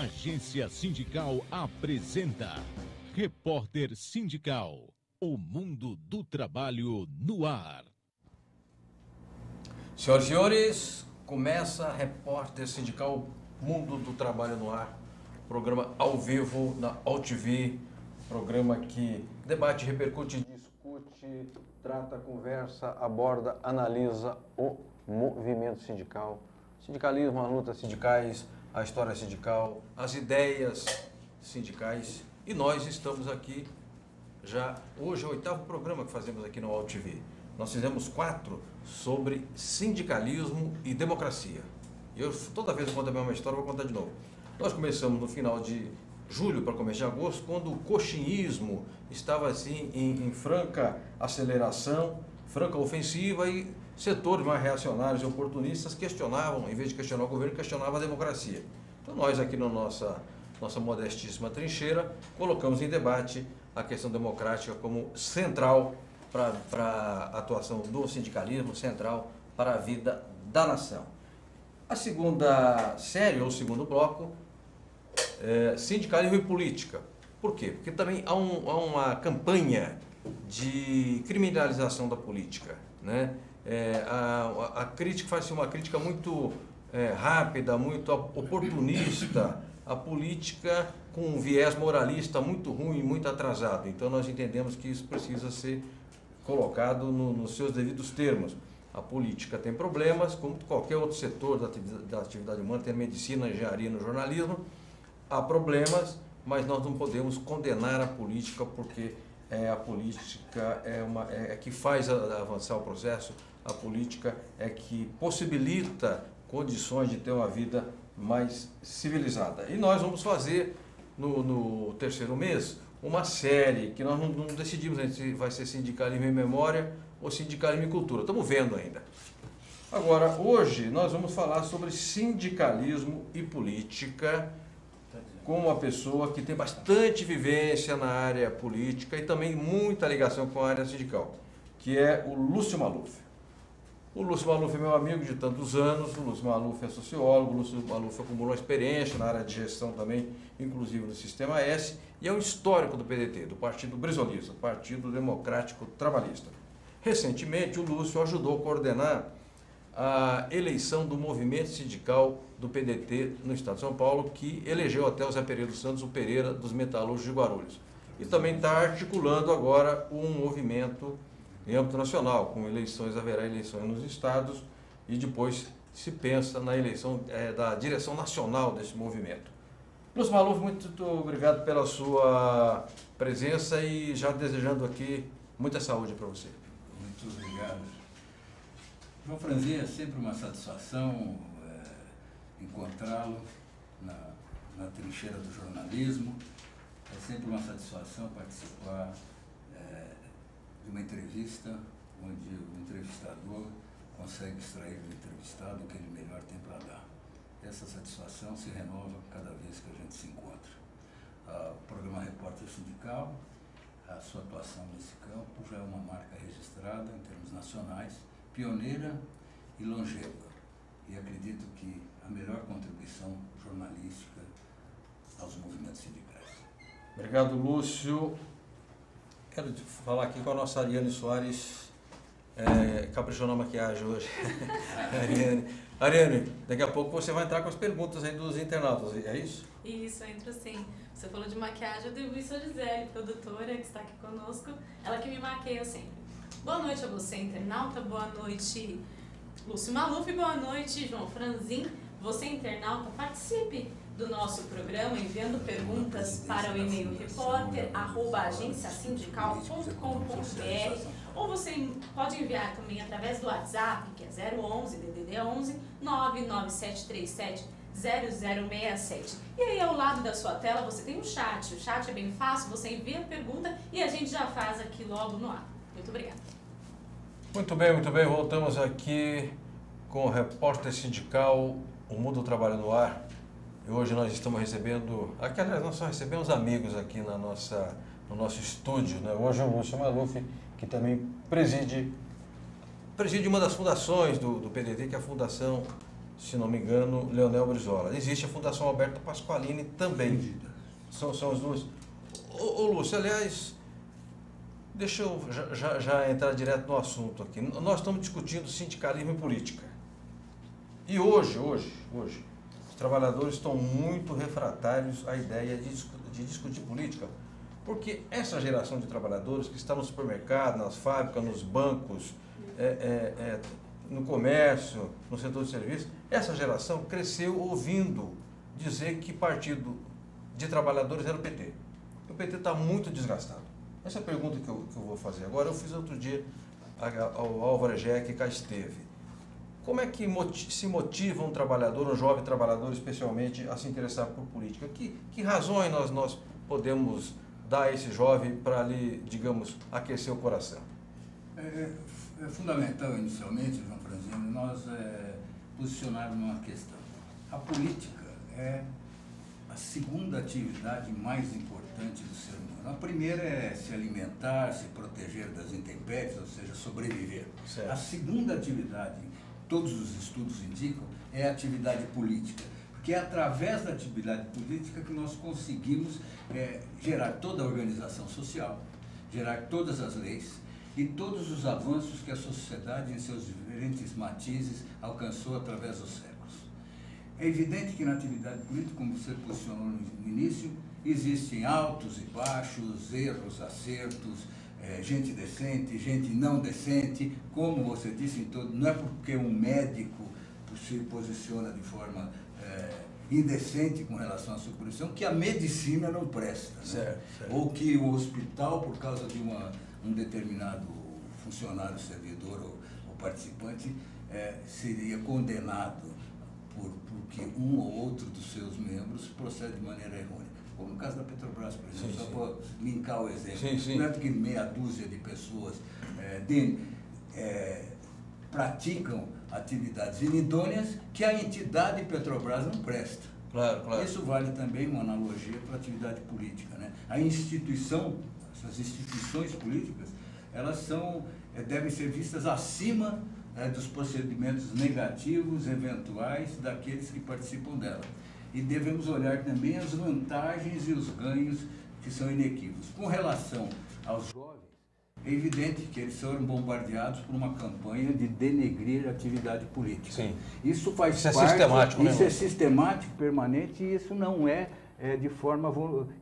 Agência Sindical apresenta Repórter Sindical, o mundo do trabalho no ar. Senhoras e senhores, começa Repórter Sindical, Mundo do Trabalho no Ar, programa ao vivo na AltV, programa que debate, repercute, discute, trata, conversa, aborda, analisa o movimento sindical, sindicalismo, as lutas sindicais, a história sindical, as ideias sindicais. E nós estamos aqui já, hoje é o 8º programa que fazemos aqui no AltV. Nós fizemos 4 sobre sindicalismo e democracia. Toda vez que eu conto a mesma história, eu vou contar de novo. Nós começamos no final de julho para começo de agosto, quando o coxinismo estava assim em franca aceleração, franca ofensiva, e setores mais reacionários e oportunistas questionavam, em vez de questionar o governo, questionavam a democracia. Então nós aqui na nossa modestíssima trincheira colocamos em debate a questão democrática como central para a atuação do sindicalismo, central para a vida da nação. A segunda série, ou segundo bloco, é sindicalismo e política. Por quê? Porque também há uma campanha de criminalização da política, né? A crítica faz-se uma crítica muito rápida, muito oportunista, a política com um viés moralista muito ruim, muito atrasado. Então nós entendemos que isso precisa ser colocado nos seus devidos termos. A política tem problemas, como qualquer outro setor da atividade humana, tem a medicina, a engenharia, no jornalismo, há problemas, mas nós não podemos condenar a política, porque a política é que faz avançar o processo, a política é que possibilita condições de ter uma vida mais civilizada. E nós vamos fazer, no terceiro mês, uma série que nós não decidimos se vai ser sindicalismo em memória ou sindicalismo em cultura. Estamos vendo ainda. Agora, hoje, nós vamos falar sobre sindicalismo e política com uma pessoa que tem bastante vivência na área política e também muita ligação com a área sindical, que é o Lúcio Maluf. O Lúcio Maluf é meu amigo de tantos anos, o Lúcio Maluf é sociólogo, o Lúcio Maluf acumulou experiência na área de gestão também, inclusive no Sistema S, e é um histórico do PDT, do Partido Brisolista, Partido Democrático Trabalhista. Recentemente, o Lúcio ajudou a coordenar a eleição do movimento sindical do PDT no estado de São Paulo, que elegeu até o Zé Pereira dos Santos, o Pereira dos Metalúrgicos de Guarulhos. E também está articulando agora um movimento em âmbito nacional, com eleições, haverá eleições nos estados e depois se pensa na eleição da direção nacional desse movimento. Lúcio Maluf, muito obrigado pela sua presença e já desejando aqui muita saúde para você. Muito obrigado. João Franzin, é sempre uma satisfação encontrá-lo na trincheira do jornalismo. É sempre uma satisfação participar de uma entrevista onde o entrevistador consegue extrair do entrevistado o que ele melhor tem para dar. Essa satisfação se renova cada vez que a gente se encontra. O programa Repórter Sindical, a sua atuação nesse campo já é uma marca registrada em termos nacionais, pioneira e longeva. E acredito que a melhor contribuição jornalística aos movimentos sindicais. Obrigado, Lúcio. Quero falar aqui com a nossa Ariane Soares, caprichou na maquiagem hoje. Ariane, daqui a pouco você vai entrar com as perguntas aí dos internautas, é isso? Isso, eu entro sim. Você falou de maquiagem, eu devo isso a Gisele, produtora, que está aqui conosco, ela que me maqueia sempre. Boa noite a você, internauta, boa noite, Lúcio Maluf, boa noite, João Franzin. Você, internauta, participe do nosso programa enviando perguntas para o e-mail repórter@agenciasindical.com.br, ou você pode enviar também através do WhatsApp, que é 011 DDD 11 99737 0067. E aí ao lado da sua tela você tem um chat. O chat é bem fácil, você envia a pergunta e a gente já faz aqui logo no ar. Muito obrigada. Muito bem, muito bem. Voltamos aqui com o Repórter Sindical, o Mundo do Trabalho no Ar. E hoje nós estamos recebendo, aliás, nós só recebemos amigos aqui no nosso estúdio, né? Hoje o Lúcio Maluf, que também preside uma das fundações do PDT, que é a Fundação se não me engano, Leonel Brizola. Existe a Fundação Alberto Pasqualini também. São as duas. Ô Lúcio, aliás, deixa eu já entrar direto no assunto aqui. Nós estamos discutindo sindicalismo e política. E hoje, os trabalhadores estão muito refratários à ideia de discutir política, porque essa geração de trabalhadores que está no supermercado, nas fábricas, nos bancos, no comércio, no setor de serviço, essa geração cresceu ouvindo dizer que partido de trabalhadores era o PT. O PT está muito desgastado. Essa é a pergunta que eu vou fazer agora. Eu fiz outro dia ao Álvaro Egé, que cá esteve. Como é que se motiva um trabalhador, um jovem trabalhador especialmente, a se interessar por política? Que razões nós podemos dar a esse jovem para lhe, digamos, aquecer o coração? É fundamental, inicialmente, João Franzino, nós posicionarmos uma questão. A política é a segunda atividade mais importante do ser humano. A primeira é se alimentar, se proteger das intempéries, ou seja, sobreviver. Certo. A segunda atividade, todos os estudos indicam, é a atividade política. Porque é através da atividade política que nós conseguimos gerar toda a organização social, gerar todas as leis e todos os avanços que a sociedade, em seus diferentes matizes, alcançou através dos séculos. É evidente que na atividade política, como você posicionou no início, existem altos e baixos, erros, acertos, gente decente, gente não decente, como você disse, não é porque um médico se posiciona de forma indecente com relação à sua profissão que a medicina não presta, né? Certo. Ou que o hospital, por causa de um determinado funcionário, servidor ou participante, seria condenado porque um ou outro dos seus membros procede de maneira errônea. Como no caso da Petrobras, por exemplo, só para linkar o exemplo. Sim. Não é porque meia dúzia de pessoas praticam atividades inidôneas que a entidade Petrobras não presta. Claro. Isso vale também uma analogia para a atividade política, né? Essas instituições políticas, elas devem ser vistas acima dos procedimentos negativos, eventuais, daqueles que participam dela. E devemos olhar também as vantagens e os ganhos que são inequívocos. Com relação aos jovens, é evidente que eles foram bombardeados por uma campanha de denegrir a atividade política. Sim. Isso faz Isso parte... é sistemático, né? Isso é sistemático, permanente, e isso não é de forma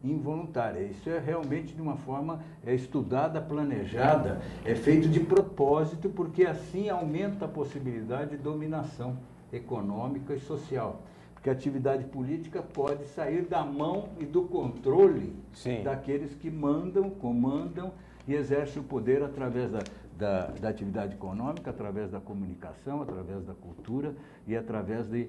involuntária. Isso é realmente de uma forma estudada, planejada, é feito de propósito, porque assim aumenta a possibilidade de dominação econômica e social. Porque a atividade política pode sair da mão e do controle daqueles que mandam, comandam e exercem o poder através da atividade econômica, através da comunicação, através da cultura e através de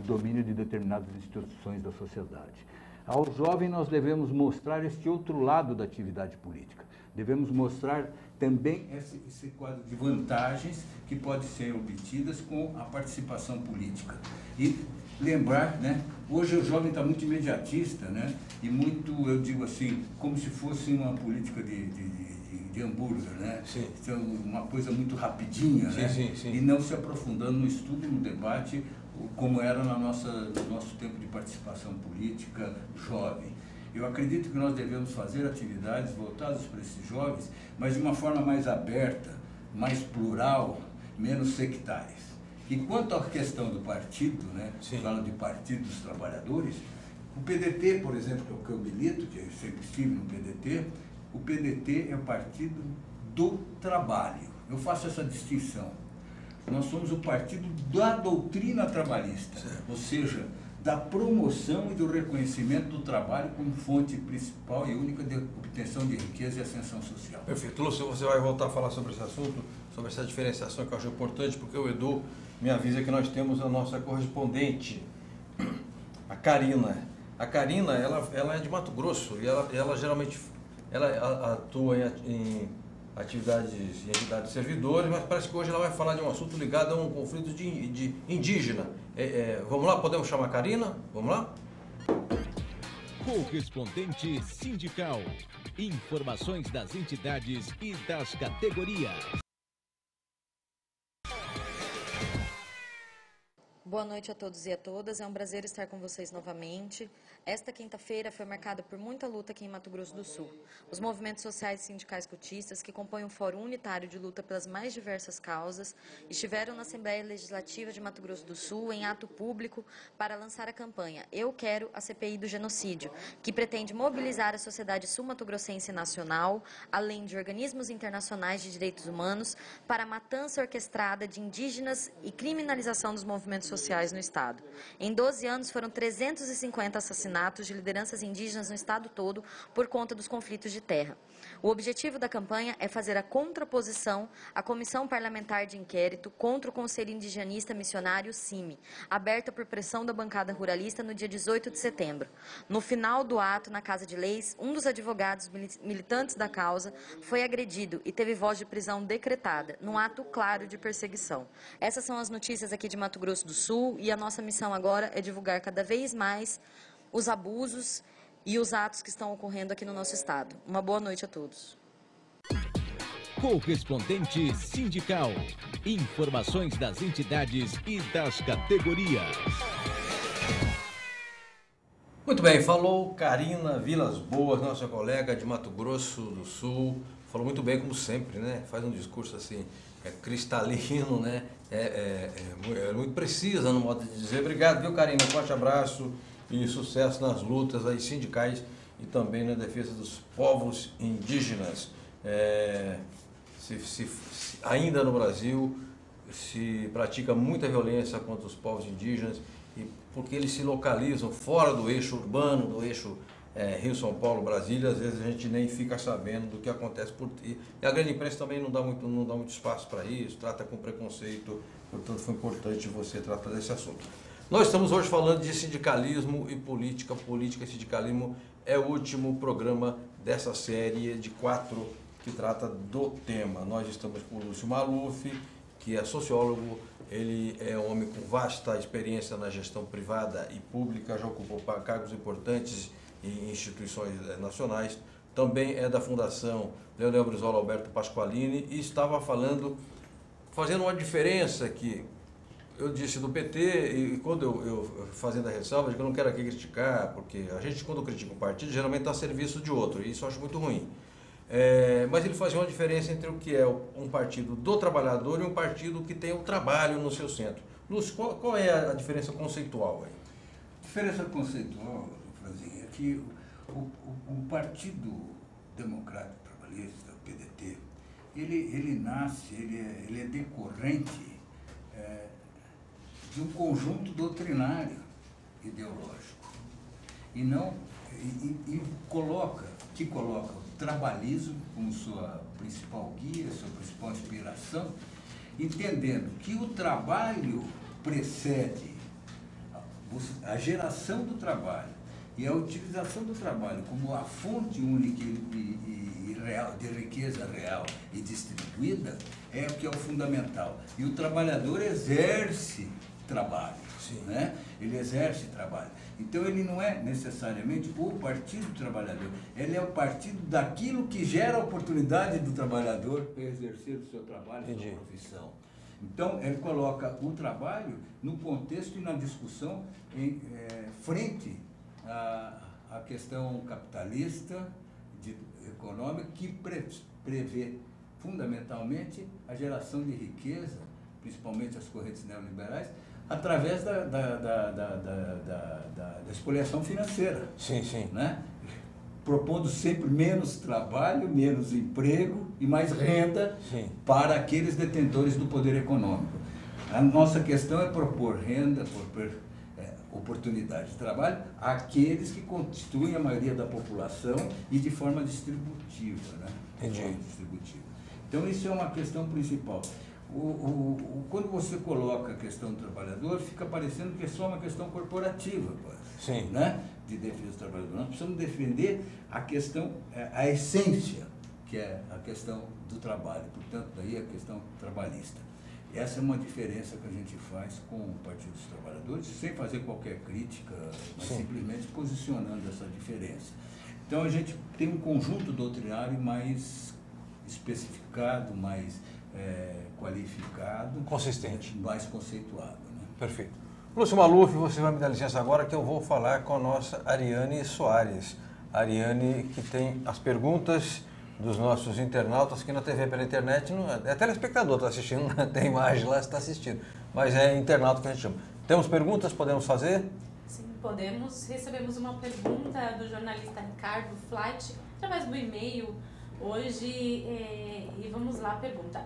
domínio de determinadas instituições da sociedade. Ao jovem nós devemos mostrar este outro lado da atividade política. Devemos mostrar também esse quadro de vantagens que podem ser obtidas com a participação política. E lembrar, né, hoje o jovem está muito imediatista, né, e muito, eu digo assim, como se fosse uma política de hambúrguer, né? Então, uma coisa muito rapidinha, né? Sim. E não se aprofundando no estudo e no debate, como era no nosso tempo de participação política jovem. Eu acredito que nós devemos fazer atividades voltadas para esses jovens, mas de uma forma mais aberta, mais plural, menos sectárias. E quanto à questão do partido, né? Fala de Partido dos Trabalhadores, o PDT, por exemplo, que é o que eu milito, que eu sempre estive no PDT, o PDT é o Partido do Trabalho. Eu faço essa distinção. Nós somos o partido da doutrina trabalhista, ou seja, da promoção e do reconhecimento do trabalho como fonte principal e única de obtenção de riqueza e ascensão social. Perfeito. Lúcio, você vai voltar a falar sobre esse assunto, sobre essa diferenciação que eu acho importante, porque o Edu me avisa que nós temos a nossa correspondente, a Karina. A Karina, ela é de Mato Grosso e ela geralmente atua em atividades em entidades de servidores, mas parece que hoje ela vai falar de um assunto ligado a um conflito de indígena. Vamos lá, podemos chamar a Karina? Vamos lá? Correspondente sindical. Informações das entidades e das categorias. Boa noite a todos e a todas. É um prazer estar com vocês novamente. Esta quinta-feira foi marcada por muita luta aqui em Mato Grosso do Sul. Os movimentos sociais e sindicais cotistas, que compõem um fórum unitário de luta pelas mais diversas causas, estiveram na Assembleia Legislativa de Mato Grosso do Sul em ato público para lançar a campanha Eu Quero a CPI do Genocídio, que pretende mobilizar a sociedade sul-mato-grossense nacional, além de organismos internacionais de direitos humanos, para a matança orquestrada de indígenas e criminalização dos movimentos sociais no Estado. Em 12 anos, foram 350 assassinatos de lideranças indígenas no Estado todo por conta dos conflitos de terra. O objetivo da campanha é fazer a contraposição à Comissão Parlamentar de Inquérito contra o Conselho Indigenista Missionário CIMI, aberta por pressão da bancada ruralista no dia 18 de setembro. No final do ato, na Casa de Leis, um dos advogados militantes da causa foi agredido e teve voz de prisão decretada, num ato claro de perseguição. Essas são as notícias aqui de Mato Grosso do Sul e a nossa missão agora é divulgar cada vez mais os abusos e os atos que estão ocorrendo aqui no nosso estado. Uma boa noite a todos. Correspondente sindical. Informações das entidades e das categorias. Muito bem, falou Karina Vilas Boas, nossa colega de Mato Grosso do Sul. Falou muito bem, como sempre, né? Faz um discurso assim, cristalino, né? É muito precisa no modo de dizer. Obrigado, viu, Karina? Um forte abraço e sucesso nas lutas aí sindicais e também na defesa dos povos indígenas. Ainda no Brasil se pratica muita violência contra os povos indígenas e porque eles se localizam fora do eixo urbano, do eixo Rio, São Paulo, Brasília, às vezes a gente nem fica sabendo do que acontece por ti. E a grande imprensa também não dá muito espaço para isso, trata com preconceito, portanto foi importante você tratar desse assunto. Nós estamos hoje falando de sindicalismo e política. Política e sindicalismo é o último programa dessa série de 4 que trata do tema. Nós estamos com o Lúcio Maluf, que é sociólogo, ele é um homem com vasta experiência na gestão privada e pública, já ocupou cargos importantes em instituições nacionais, também é da Fundação Leonel Brizola Alberto Pasqualini e estava fazendo uma diferença que eu disse do PT, e quando eu fazendo a ressalva, eu não quero aqui criticar, porque a gente, quando critica um partido, geralmente está a serviço de outro, e isso eu acho muito ruim. Mas ele fazia uma diferença entre o que é um partido do trabalhador e um partido que tem o trabalho no seu centro. Lúcio, qual é a diferença conceitual aí? A diferença conceitual, Franzinha, é que o Partido Democrático Trabalhista, o PDT, ele nasce, ele é decorrente de um conjunto doutrinário ideológico e coloca o trabalhismo como sua principal guia, sua principal inspiração, entendendo que o trabalho precede a geração do trabalho e a utilização do trabalho como a fonte única e real, de riqueza real e distribuída é o que é o fundamental. E o trabalhador exerce trabalho, né? Ele exerce trabalho. Então ele não é necessariamente o Partido Trabalhador, ele é o partido daquilo que gera a oportunidade do trabalhador para exercer o seu trabalho, a sua profissão. Então ele coloca o trabalho no contexto e na discussão frente à questão capitalista, econômica, que prevê fundamentalmente a geração de riqueza, principalmente as correntes neoliberais, através da espoliação financeira. Sim. Né? Propondo sempre menos trabalho, menos emprego e mais renda para aqueles detentores do poder econômico. A nossa questão é propor renda, propor oportunidade de trabalho àqueles que constituem a maioria da população e de forma distributiva. Né? Então isso é uma questão principal. Quando você coloca a questão do trabalhador, fica parecendo que é só uma questão corporativa, né? De defesa do trabalhador. Nós precisamos defender a questão, a essência, que é a questão do trabalho, portanto, daí a questão trabalhista. Essa é uma diferença que a gente faz com o Partido dos Trabalhadores, sem fazer qualquer crítica, mas simplesmente posicionando essa diferença. Então a gente tem um conjunto doutrinário mais especificado, mais qualificado, consistente, mais conceituado. Né? Perfeito. Lúcio Maluf, você vai me dar licença agora que eu vou falar com a nossa Ariane Soares. A Ariane que tem as perguntas dos nossos internautas aqui na TV pela internet. Não é telespectador, está assistindo, não tem imagem lá, está assistindo. Mas é internauta que a gente chama. Temos perguntas? Podemos fazer? Sim, podemos. Recebemos uma pergunta do jornalista Ricardo Flight através do e-mail hoje. E vamos lá, pergunta.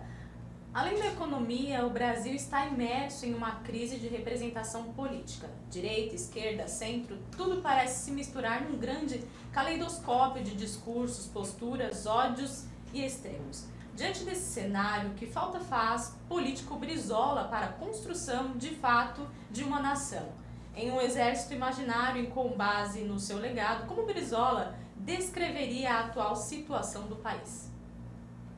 Além da economia, o Brasil está imerso em uma crise de representação política. Direita, esquerda, centro, tudo parece se misturar num grande caleidoscópio de discursos, posturas, ódios e extremos. Diante desse cenário, que falta faz político Brizola para a construção, de fato, de uma nação? Em um exército imaginário e com base no seu legado, como Brizola descreveria a atual situação do país?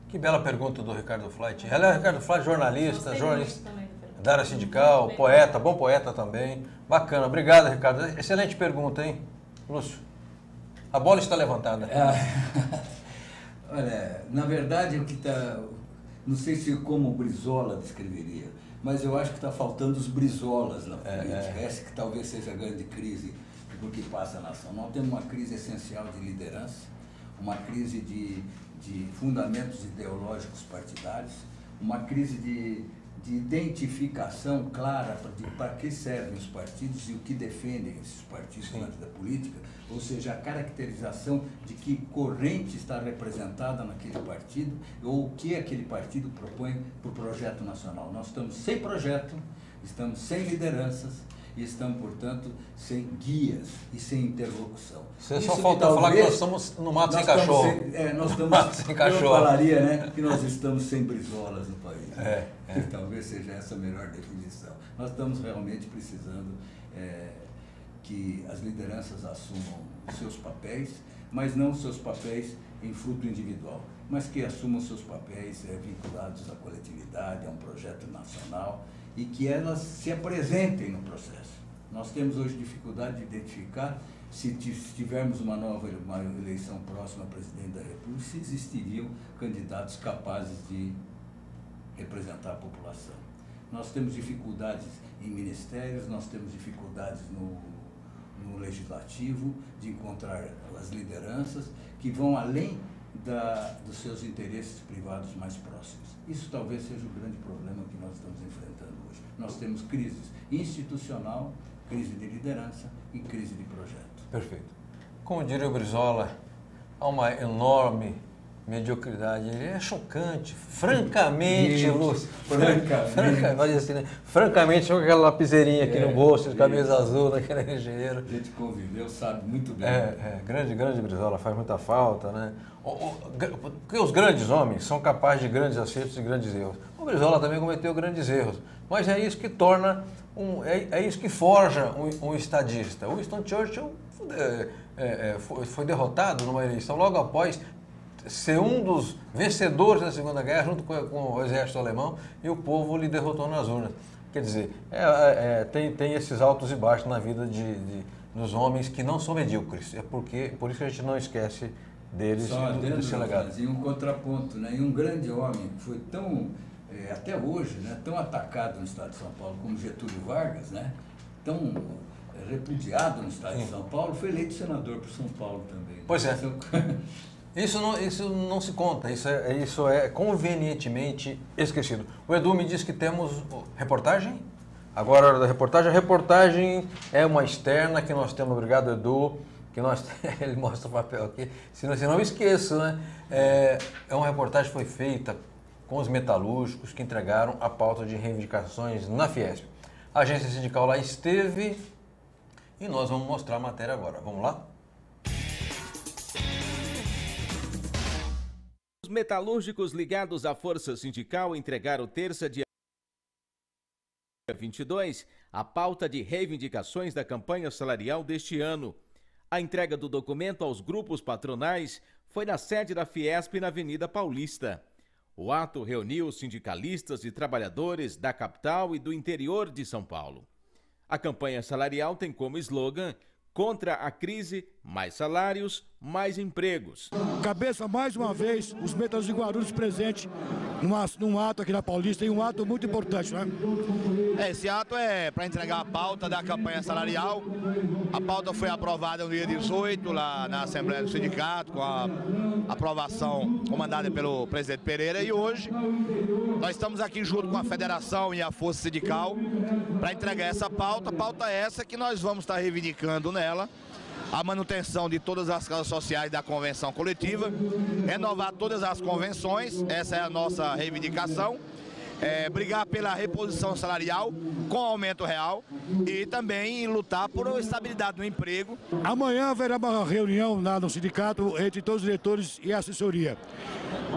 Que bela pergunta do Ricardo Flight. Ela é Ricardo Flight, jornalista também da área sindical, poeta, bom poeta também. Bacana, obrigado, Ricardo. Excelente pergunta, hein, Lúcio? A bola está levantada. Olha, na verdade, o que está... Não sei se como o Brizola descreveria, mas eu acho que está faltando os Brizolas na política. Essa que talvez seja a grande crise do que passa a nação. Nós temos uma crise essencial de liderança, uma crise de fundamentos ideológicos partidários, uma crise de identificação clara para que servem os partidos e o que defendem esses partidos dentro da política, ou seja, a caracterização de que corrente está representada naquele partido ou o que aquele partido propõe para o projeto nacional. Nós estamos sem projeto, estamos sem lideranças, e estamos, portanto, sem guias e sem interlocução. Você só falta falar que nós estamos no mato sem cachorro. Nós estamos sem cachorro. Eu falaria, né, que nós estamos sem brizolas no país. Talvez seja essa a melhor definição. Nós estamos realmente precisando que as lideranças assumam os seus papéis, mas não os seus papéis em fruto individual, mas que assumam seus papéis vinculados à coletividade, a um projeto nacional, e que elas se apresentem no processo. Nós temos hoje dificuldade de identificar se tivermos uma eleição próxima a presidente da República, se existiriam candidatos capazes de representar a população. Nós temos dificuldades em ministérios, nós temos dificuldades no legislativo de encontrar as lideranças que vão além dos seus interesses privados mais próximos. Isso talvez seja o grande problema que nós estamos enfrentando hoje. Nós temos crise institucional, crise de liderança e crise de projeto. Perfeito. Como diria o Brizola, há uma enorme mediocridade. Ele é chocante, francamente, Lúcio. Francamente, com aquela lapiseirinha aqui no bolso, de camisa azul, daquele engenheiro. A gente conviveu, sabe muito bem. Grande Brizola, faz muita falta, né? Porque os grandes homens são capazes de grandes acertos e grandes erros. O Brizola também cometeu grandes erros, mas é isso que torna, é isso que forja um estadista. O Winston Churchill foi derrotado numa eleição logo após ser um dos vencedores da Segunda Guerra, junto com o exército alemão, e o povo lhe derrotou nas urnas. Quer dizer, tem esses altos e baixos na vida dos homens que não são medíocres. Por isso que a gente não esquece deles e do seu legado. E um contraponto, né? E um grande homem que foi tão, até hoje, né, tão atacado no estado de São Paulo como Getúlio Vargas, né? Tão repudiado no estado de São Paulo, foi eleito senador por São Paulo também. Pois é. Isso não se conta, isso é convenientemente esquecido. O Edu me disse que temos reportagem? Agora a hora da reportagem. A reportagem é uma externa que nós temos, obrigado Edu, que ele mostra o papel aqui, senão eu esqueço, né? É uma reportagem que foi feita com os metalúrgicos que entregaram a pauta de reivindicações na Fiesp. A agência sindical lá esteve e nós vamos mostrar a matéria agora. Vamos lá? Os metalúrgicos ligados à Força Sindical entregaram terça, dia 22, a pauta de reivindicações da campanha salarial deste ano. A entrega do documento aos grupos patronais foi na sede da Fiesp na Avenida Paulista. O ato reuniu sindicalistas e trabalhadores da capital e do interior de São Paulo. A campanha salarial tem como slogan: contra a crise, mais salários, mais empregos. Cabeça, mais uma vez, os metalúrgicos de Guarulhos presentes num ato aqui na Paulista, e um ato muito importante, né? Esse ato é para entregar a pauta da campanha salarial. A pauta foi aprovada no dia 18, lá na Assembleia do Sindicato, com a aprovação comandada pelo presidente Pereira, e hoje nós estamos aqui junto com a Federação e a Força Sindical para entregar essa pauta. Pauta essa que nós vamos estar reivindicando nela a manutenção de todas as causas sociais da convenção coletiva, renovar todas as convenções, essa é a nossa reivindicação, brigar pela reposição salarial com aumento real e também lutar por estabilidade no emprego. Amanhã haverá uma reunião lá no sindicato entre todos os diretores e a assessoria.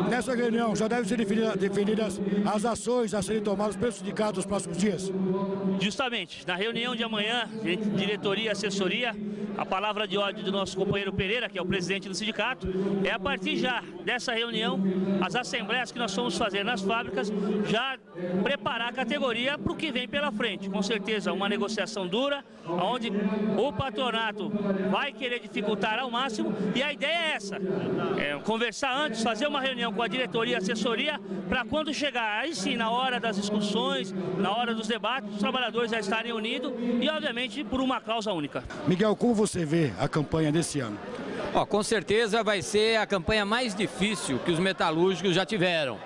Nessa reunião já devem ser definidas as ações a serem tomadas pelo sindicato nos próximos dias. Justamente, na reunião de amanhã, entre diretoria e assessoria, a palavra de ordem do nosso companheiro Pereira, que é o presidente do sindicato, é a partir já dessa reunião, as assembleias que nós vamos fazer nas fábricas, já preparar a categoria para o que vem pela frente. Com certeza, uma negociação dura, onde o patronato vai querer dificultar ao máximo, e a ideia é essa, conversar antes, fazer uma reunião com a diretoria e assessoria, para quando chegar, aí sim, na hora das discussões, na hora dos debates, os trabalhadores já estarem unidos e, obviamente, por uma causa única. Miguel, como você vê a campanha desse ano? Com certeza vai ser a campanha mais difícil que os metalúrgicos já tiveram.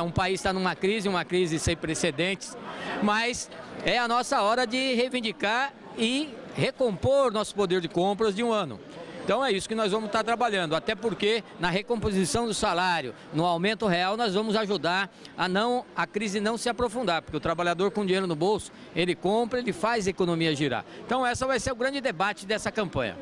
Um país está numa crise sem precedentes, mas é a nossa hora de reivindicar e recompor nosso poder de compras de um ano. Então é isso que nós vamos estar trabalhando, até porque na recomposição do salário, no aumento real, nós vamos ajudar a crise não se aprofundar, porque o trabalhador com dinheiro no bolso, ele compra, ele faz a economia girar. Então essa vai ser o grande debate dessa campanha.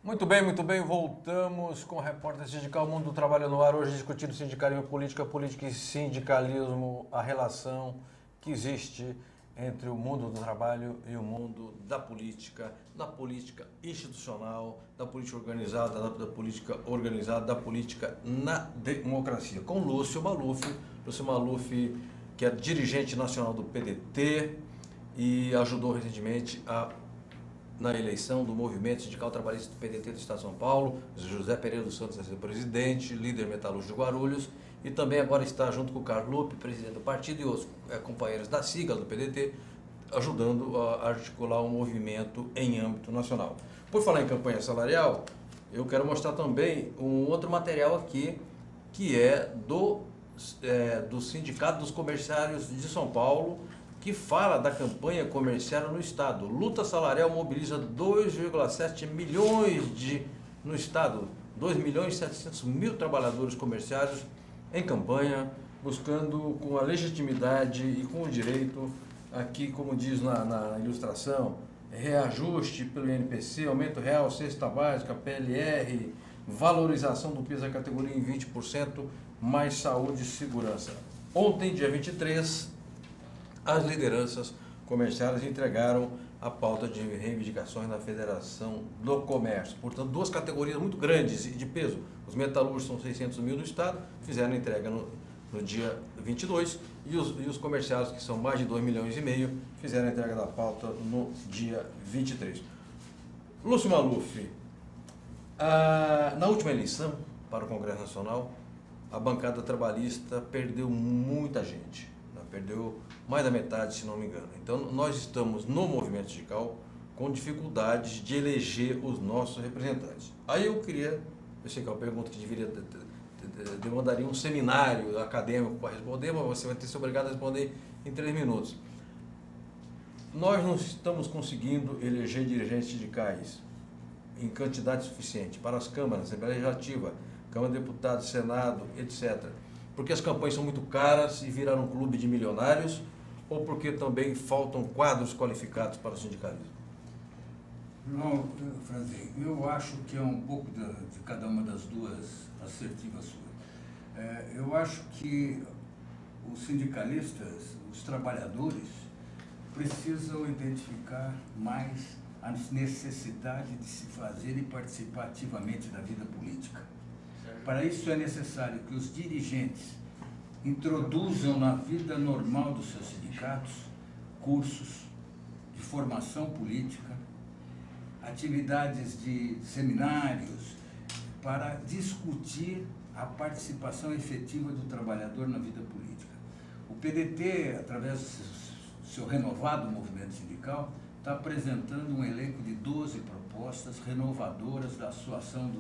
Muito bem, voltamos com o Repórter Sindical Mundo do Trabalho no Ar, hoje discutindo sindicalismo e política e sindicalismo, a relação que existe entre o mundo do trabalho e o mundo da política institucional, da política organizada, da política na democracia. Com Lúcio Maluf, que é dirigente nacional do PDT e ajudou recentemente na eleição do Movimento Sindical Trabalhista do PDT do Estado de São Paulo, José Pereira dos Santos, presidente, líder metalúrgico de Guarulhos, e também agora está junto com o Carlos Lupe, presidente do partido, e os companheiros da sigla do PDT, ajudando a articular um movimento em âmbito nacional. Por falar em campanha salarial, eu quero mostrar também um outro material aqui, que é do Sindicato dos Comerciários de São Paulo, que fala da campanha comerciária no Estado. Luta salarial mobiliza 2,7 milhões no Estado, 2.700.000 trabalhadores comerciários em campanha, buscando com a legitimidade e com o direito, aqui como diz na ilustração, reajuste pelo INPC, aumento real, cesta básica, PLR, valorização do peso da categoria em 20%, mais saúde e segurança. Ontem, dia 23, as lideranças comerciárias entregaram a pauta de reivindicações na Federação do Comércio. Portanto, duas categorias muito grandes e de peso. Os metalúrgicos são 600 mil no Estado, fizeram a entrega no dia 22, e os comerciários, que são mais de 2,5 milhões, fizeram a entrega da pauta no dia 23. Lúcio Maluf, na última eleição para o Congresso Nacional, a bancada trabalhista perdeu muita gente, né? Perdeu mais da metade, se não me engano. Então, nós estamos no movimento sindical com dificuldades de eleger os nossos representantes. Aí eu sei que é uma pergunta que demandaria um seminário acadêmico para responder, mas você vai ter se obrigado a responder em 3 minutos. Nós não estamos conseguindo eleger dirigentes sindicais em quantidade suficiente para as câmaras, Assembleia Legislativa, Câmara de Deputados, Senado, etc. Porque as campanhas são muito caras e viraram um clube de milionários, ou porque também faltam quadros qualificados para o sindicalismo? Não, Franzinho, eu acho que é um pouco de cada uma das duas assertivas suas. Eu acho que os sindicalistas, os trabalhadores, precisam identificar mais a necessidade de se fazer e participar ativamente da vida política. Para isso é necessário que os dirigentes introduzam na vida normal dos seus sindicatos cursos, de formação política, atividades de seminários para discutir a participação efetiva do trabalhador na vida política. O PDT, através do seu renovado movimento sindical, está apresentando um elenco de 12 propostas renovadoras da atuação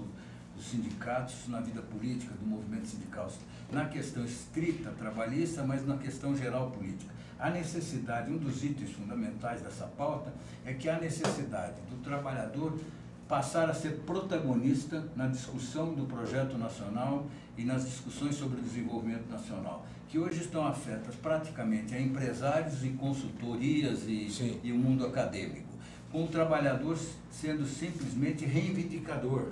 dos sindicatos na vida política, do movimento sindical, na questão estrita trabalhista, mas na questão geral política. A necessidade, um dos itens fundamentais dessa pauta, é que há necessidade do trabalhador passar a ser protagonista na discussão do projeto nacional e nas discussões sobre o desenvolvimento nacional, que hoje estão afetas praticamente a empresários e consultorias e o mundo acadêmico, com o trabalhador sendo simplesmente reivindicador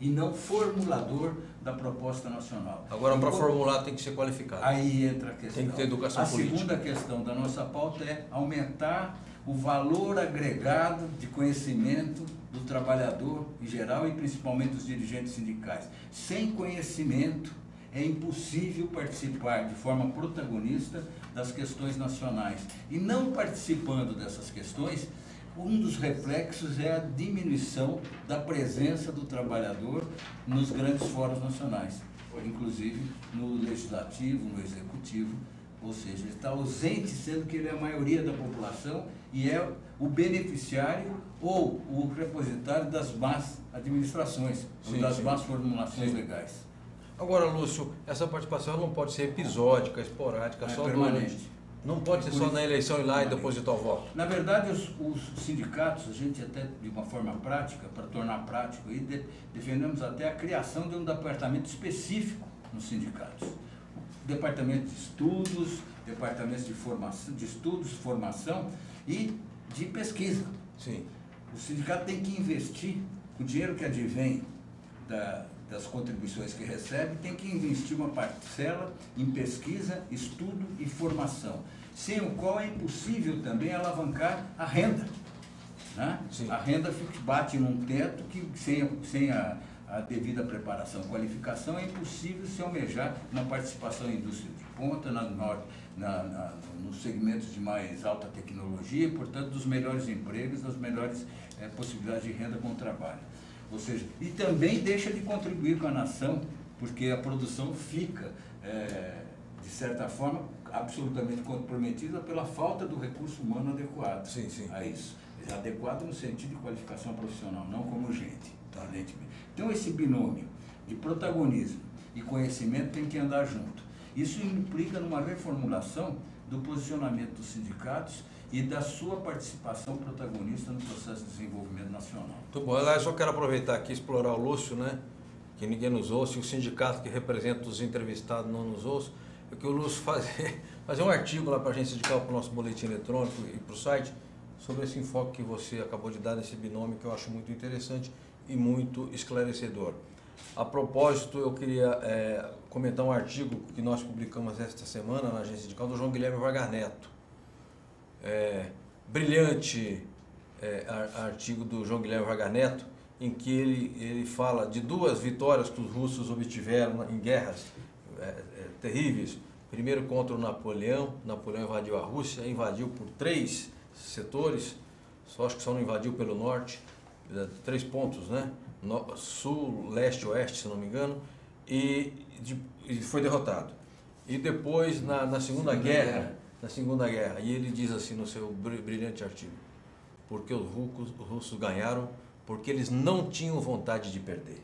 e não formulador da proposta nacional. Agora, para formular, tem que ser qualificado. Aí entra a questão. Tem que ter educação política. A segunda questão da nossa pauta é aumentar o valor agregado de conhecimento do trabalhador em geral e principalmente dos dirigentes sindicais. Sem conhecimento, é impossível participar de forma protagonista das questões nacionais. E não participando dessas questões, um dos reflexos é a diminuição da presença do trabalhador nos grandes fóruns nacionais, inclusive no legislativo, no executivo, ou seja, ele está ausente, sendo que ele é a maioria da população e é o beneficiário ou o repositário das más administrações, ou das más formulações legais. Agora, Lúcio, essa participação não pode ser episódica, esporádica, só permanente. Não pode ser só na eleição ir lá e depositar o voto. Na verdade, os sindicatos, a gente até de uma forma prática, para tornar prático, defendemos até a criação de um departamento específico nos sindicatos. Departamento de estudos, departamentos de formação, de estudos, formação e de pesquisa. Sim. O sindicato tem que investir o dinheiro que advém das contribuições que recebe, tem que investir uma parcela em pesquisa, estudo e formação, sem o qual é impossível também alavancar a renda. Né? A renda bate num teto que, sem a devida preparação, qualificação, é impossível se almejar uma participação em indústria de ponta, nos segmentos de mais alta tecnologia e, portanto, dos melhores empregos, das melhores possibilidades de renda com o trabalho. Ou seja, e também deixa de contribuir com a nação, porque a produção fica, de certa forma, absolutamente comprometida pela falta do recurso humano adequado a isso. Adequado no sentido de qualificação profissional, não como gente. Então, esse binômio de protagonismo e conhecimento tem que andar junto. Isso implica numa reformulação do posicionamento dos sindicatos e da sua participação protagonista no processo de desenvolvimento nacional. Muito bom. Aliás, eu quero aproveitar aqui e explorar o Lúcio, né? Que ninguém nos ouça, e o sindicato que representa os entrevistados não nos ouça, é que o Lúcio fazer um artigo lá para a agência sindical, para o nosso boletim eletrônico e para o site, sobre esse enfoque que você acabou de dar nesse binômio, que eu acho muito interessante e muito esclarecedor. A propósito, eu queria comentar um artigo que nós publicamos esta semana na agência sindical do João Guilherme Vargas Neto. Brilhante artigo do João Guilherme Vargas Neto, em que ele fala de duas vitórias que os russos obtiveram em guerras terríveis. Primeiro contra o Napoleão invadiu a Rússia, invadiu por 3 setores, acho que só não invadiu pelo norte, 3 pontos, né? Sul, leste, oeste, se não me engano, e foi derrotado. E depois, na Segunda Guerra, e ele diz assim no seu brilhante artigo, porque os russos ganharam porque eles não tinham vontade de perder.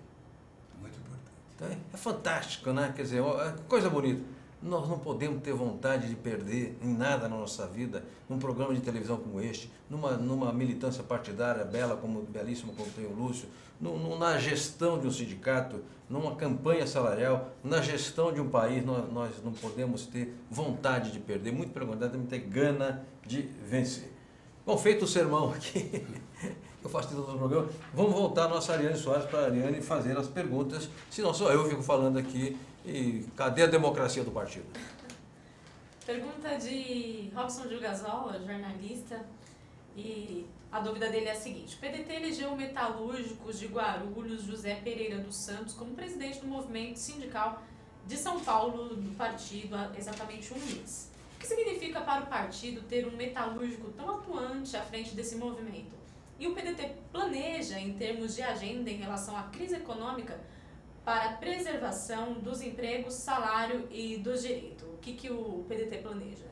Muito importante. Então, é fantástico, né? Quer dizer, coisa bonita. Nós não podemos ter vontade de perder em nada na nossa vida, num programa de televisão como este, numa militância partidária belíssima como tem o Lúcio, na gestão de um sindicato, numa campanha salarial, na gestão de um país, nós não podemos ter vontade de perder, muito pelo contrário, temos que ter gana de vencer. Bom, feito o sermão aqui, eu faço todo o programa, vamos voltar a nossa Ariane Soares para a Ariane fazer as perguntas, senão só eu fico falando aqui. E cadê a democracia do partido? Pergunta de Robson Gilgazola, jornalista, e a dúvida dele é a seguinte: o PDT elegeu o metalúrgico de Guarulhos, José Pereira dos Santos, como presidente do movimento sindical de São Paulo do partido há exatamente um mês. O que significa para o partido ter um metalúrgico tão atuante à frente desse movimento? E o PDT planeja, em termos de agenda em relação à crise econômica, para a preservação dos empregos, salário e dos direitos? O que o PDT planeja?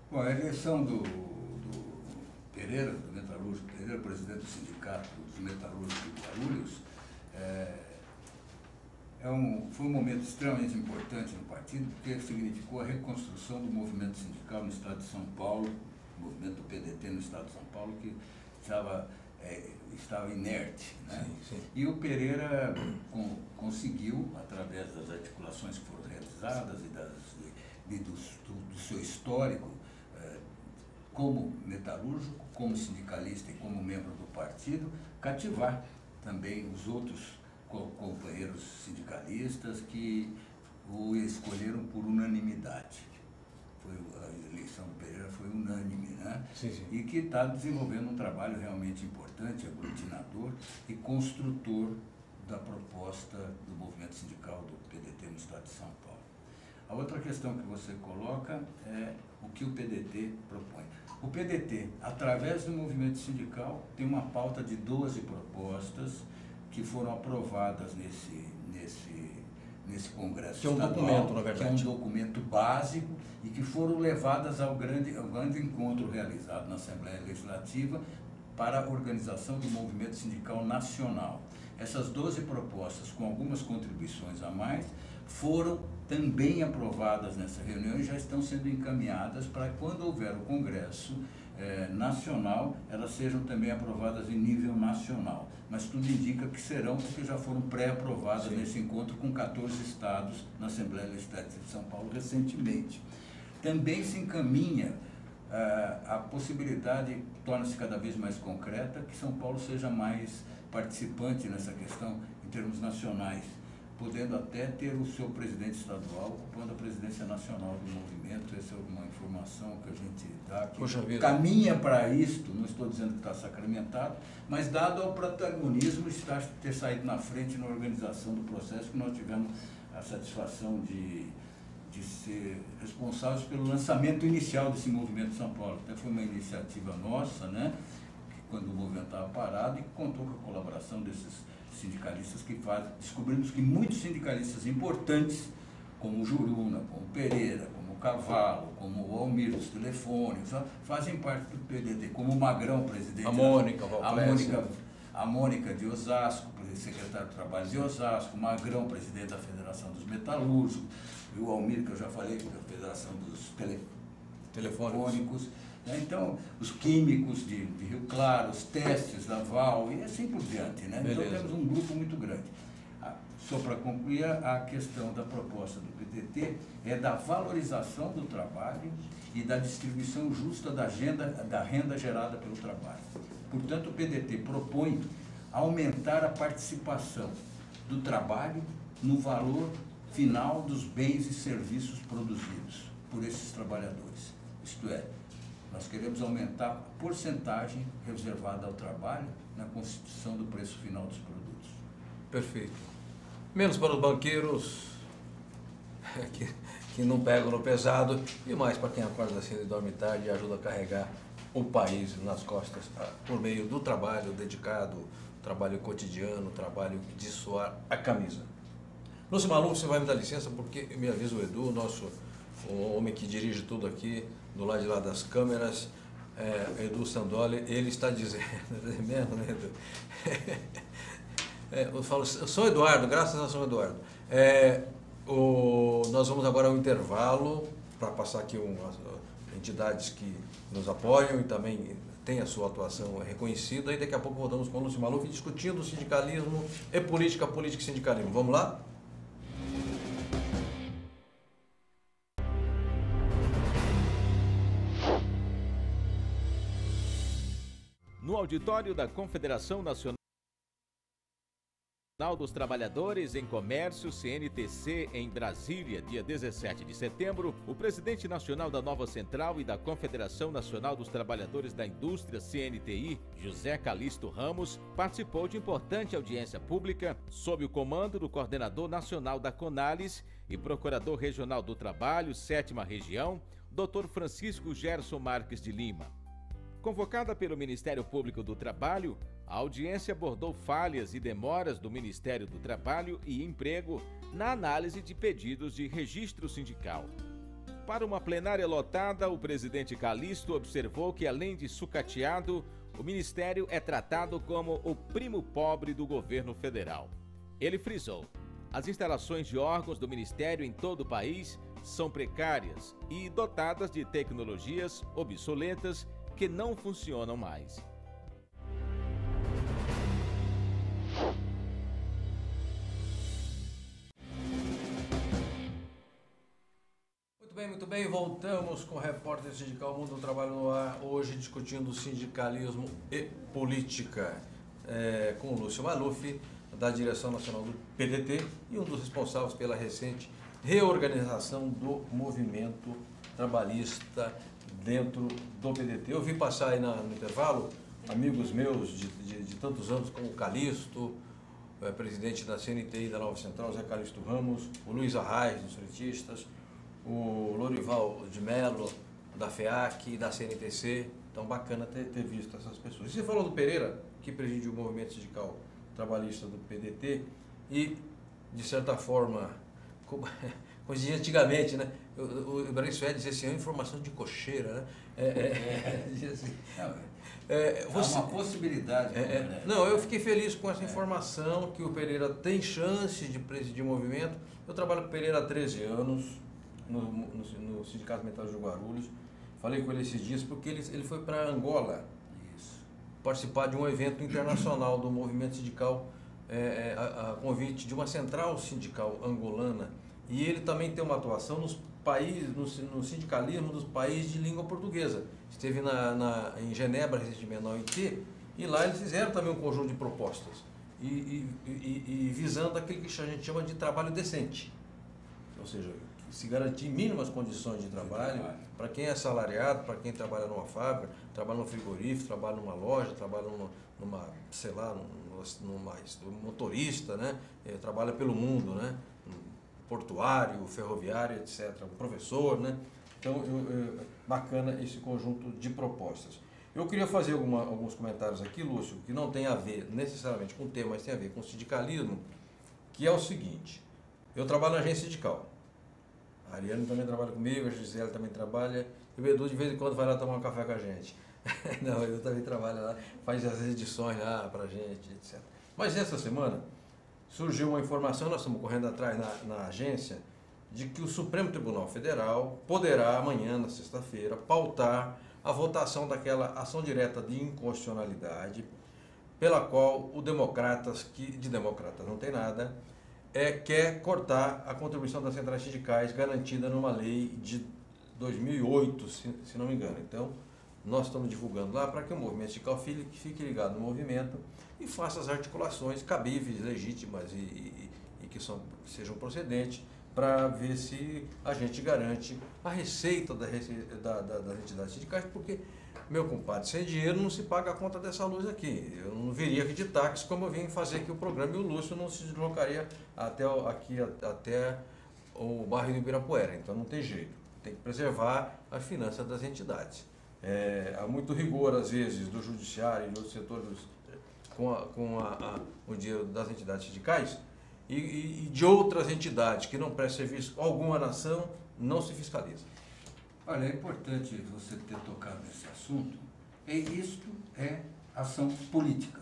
Bom, a eleição do Pereira, do metalúrgico Pereira, presidente do Sindicato dos Metalúrgicos de Guarulhos, foi um momento extremamente importante no partido, porque significou a reconstrução do movimento sindical no estado de São Paulo, o movimento do PDT no estado de São Paulo, que estava inerte, né? Sim, sim. E o Pereira conseguiu, através das articulações que foram realizadas e do seu histórico, como metalúrgico, como sindicalista e como membro do partido, cativar também os outros companheiros sindicalistas que o escolheram por unanimidade. A eleição do Pereira foi unânime, né? Sim, sim. E que está desenvolvendo um trabalho realmente importante, aglutinador e construtor da proposta do movimento sindical do PDT no estado de São Paulo. A outra questão que você coloca é o que o PDT propõe. O PDT, através do movimento sindical, tem uma pauta de 12 propostas que foram aprovadas nesse Congresso Estadual, documento, na verdade. Que é um documento básico e que foram levadas ao grande encontro realizado na Assembleia Legislativa para a organização do movimento sindical nacional. Essas 12 propostas, com algumas contribuições a mais, foram também aprovadas nessa reunião e já estão sendo encaminhadas para quando houver o Congresso nacional, elas sejam também aprovadas em nível nacional. Mas tudo indica que serão, porque já foram pré-aprovadas nesse encontro com 14 estados na Assembleia Legislativa de São Paulo recentemente. Também se encaminha a possibilidade, torna-se cada vez mais concreta, que São Paulo seja mais participante nessa questão em termos nacionais, podendo até ter o seu presidente estadual ocupando a presidência nacional do movimento. Essa é uma informação que a gente dá, que caminha para isto, não estou dizendo que está sacramentado, mas dado ao protagonismo ter saído na frente na organização do processo, que nós tivemos a satisfação de ser responsáveis pelo lançamento inicial desse movimento de São Paulo. Até foi uma iniciativa nossa, né, quando o movimento estava parado, e contou com a colaboração desses sindicalistas descobrimos que muitos sindicalistas importantes, como o Juruna, como o Pereira, como o Cavalo, como o Almir dos Telefônicos, fazem parte do PDT, como o Magrão, presidente. A Mônica de Osasco, secretário do Trabalho de Osasco, o Magrão, presidente da Federação dos Metalúrgicos, e o Almir, que eu já falei, da Federação dos Telefônicos. Então, os químicos de Rio Claro, os testes da Val e assim por diante, né? Então temos um grupo muito grande. Só para concluir, a questão da proposta do PDT é da valorização do trabalho e da distribuição justa da renda gerada pelo trabalho. Portanto, o PDT propõe aumentar a participação do trabalho no valor final dos bens e serviços produzidos por esses trabalhadores. Isto é, nós queremos aumentar a porcentagem reservada ao trabalho na constituição do preço final dos produtos. Perfeito. Menos para os banqueiros que não pegam no pesado e mais para quem acorda cedo e dorme tarde e ajuda a carregar o país nas costas por meio do trabalho dedicado, trabalho cotidiano, trabalho de suar a camisa. Lúcio Maluf, você vai me dar licença porque me avisa o Edu, o homem que dirige tudo aqui, do lado de lá das câmeras, Edu Sandoli, ele está dizendo, é mesmo, né, Edu? Eu falo, São Eduardo, graças a São Eduardo. Nós vamos agora ao intervalo para passar aqui umas entidades que nos apoiam e também tem a sua atuação reconhecida, e daqui a pouco voltamos com o Lúcio Maluf discutindo sindicalismo e política e sindicalismo. Vamos lá? No auditório da Confederação Nacional Nacional dos Trabalhadores em Comércio, CNTC, em Brasília, dia 17 de setembro, o presidente nacional da Nova Central e da Confederação Nacional dos Trabalhadores da Indústria, CNTI, José Calixto Ramos, participou de importante audiência pública sob o comando do coordenador nacional da CONALES e procurador regional do Trabalho, 7ª Região, Dr. Francisco Gerson Marques de Lima. Convocada pelo Ministério Público do Trabalho, a audiência abordou falhas e demoras do Ministério do Trabalho e Emprego na análise de pedidos de registro sindical. Para uma plenária lotada, o presidente Calixto observou que, além de sucateado, o Ministério é tratado como o primo pobre do governo federal. Ele frisou: as instalações de órgãos do Ministério em todo o país são precárias e dotadas de tecnologias obsoletas que não funcionam mais. Muito bem, voltamos com o Repórter Sindical Mundo do Trabalho no Ar, hoje discutindo sindicalismo e política, com o Lúcio Maluf, da direção nacional do PDT e um dos responsáveis pela recente reorganização do movimento trabalhista dentro do PDT. Eu vi passar aí no intervalo amigos meus de tantos anos, como o Calixto, presidente da CNTI da Nova Central, Zé Calixto Ramos, o Luiz Arraes, dos Fretistas, o Lorival de Mello, da FEAC, da CNTC. Então, bacana ter visto essas pessoas. E você falou do Pereira, que preside o movimento sindical trabalhista do PDT, e, de certa forma, como dizia antigamente, né? O Ibrahim Suede dizia assim, é uma informação de cocheira, né? Assim, uma possibilidade. Não, eu fiquei feliz com essa informação, que o Pereira tem chance de presidir o movimento. Eu trabalho com o Pereira há 13 anos, no Sindicato Metalúrgico de Guarulhos. Falei com ele esses dias porque ele foi para Angola participar de um evento internacional do movimento sindical, a convite de uma central sindical angolana. E ele também tem uma atuação nos países, no sindicalismo dos países de língua portuguesa. Esteve em Genebra recentemente, na OIT, e lá eles fizeram também um conjunto de propostas, e visando aquilo que a gente chama de trabalho decente. Ou seja, se garantir mínimas condições de trabalho para quem é assalariado, para quem trabalha numa fábrica, trabalha num frigorífico, trabalha numa loja, trabalha numa motorista, né? Trabalha pelo mundo, né? Portuário, ferroviário, etc. Um professor, né? Então, bacana esse conjunto de propostas. Eu queria fazer alguns comentários aqui, Lúcio, que não tem a ver necessariamente com o tema, mas tem a ver com o sindicalismo, que é o seguinte: eu trabalho na agência sindical. A Ariane também trabalha comigo, a Gisele também trabalha, e o Edu de vez em quando vai lá tomar um café com a gente. Não, o Edu também trabalha lá, faz as edições lá pra gente, etc. Mas essa semana surgiu uma informação, nós estamos correndo atrás na agência, de que o Supremo Tribunal Federal poderá amanhã, na sexta-feira, pautar a votação daquela ação direta de inconstitucionalidade, pela qual o Democratas, que de democratas não tem nada, quer cortar a contribuição das centrais sindicais garantida numa lei de 2008, se não me engano. Então, nós estamos divulgando lá para que o movimento sindical fique ligado no movimento e faça as articulações cabíveis, legítimas e que sejam procedentes, para ver se a gente garante a receita das entidades sindicais, porque, meu compadre, sem dinheiro não se paga a conta dessa luz aqui. Eu não viria aqui de táxi como eu vim fazer aqui o programa, e o Lúcio não se deslocaria até o bairro do Ibirapuera. Então não tem jeito, tem que preservar a finança das entidades. Há muito rigor, às vezes, do judiciário e de outros setores com o dinheiro das entidades sindicais, e de outras entidades que não prestam serviço alguma nação, não se fiscaliza. Olha, é importante você ter tocado nesse assunto, e isto é ação política.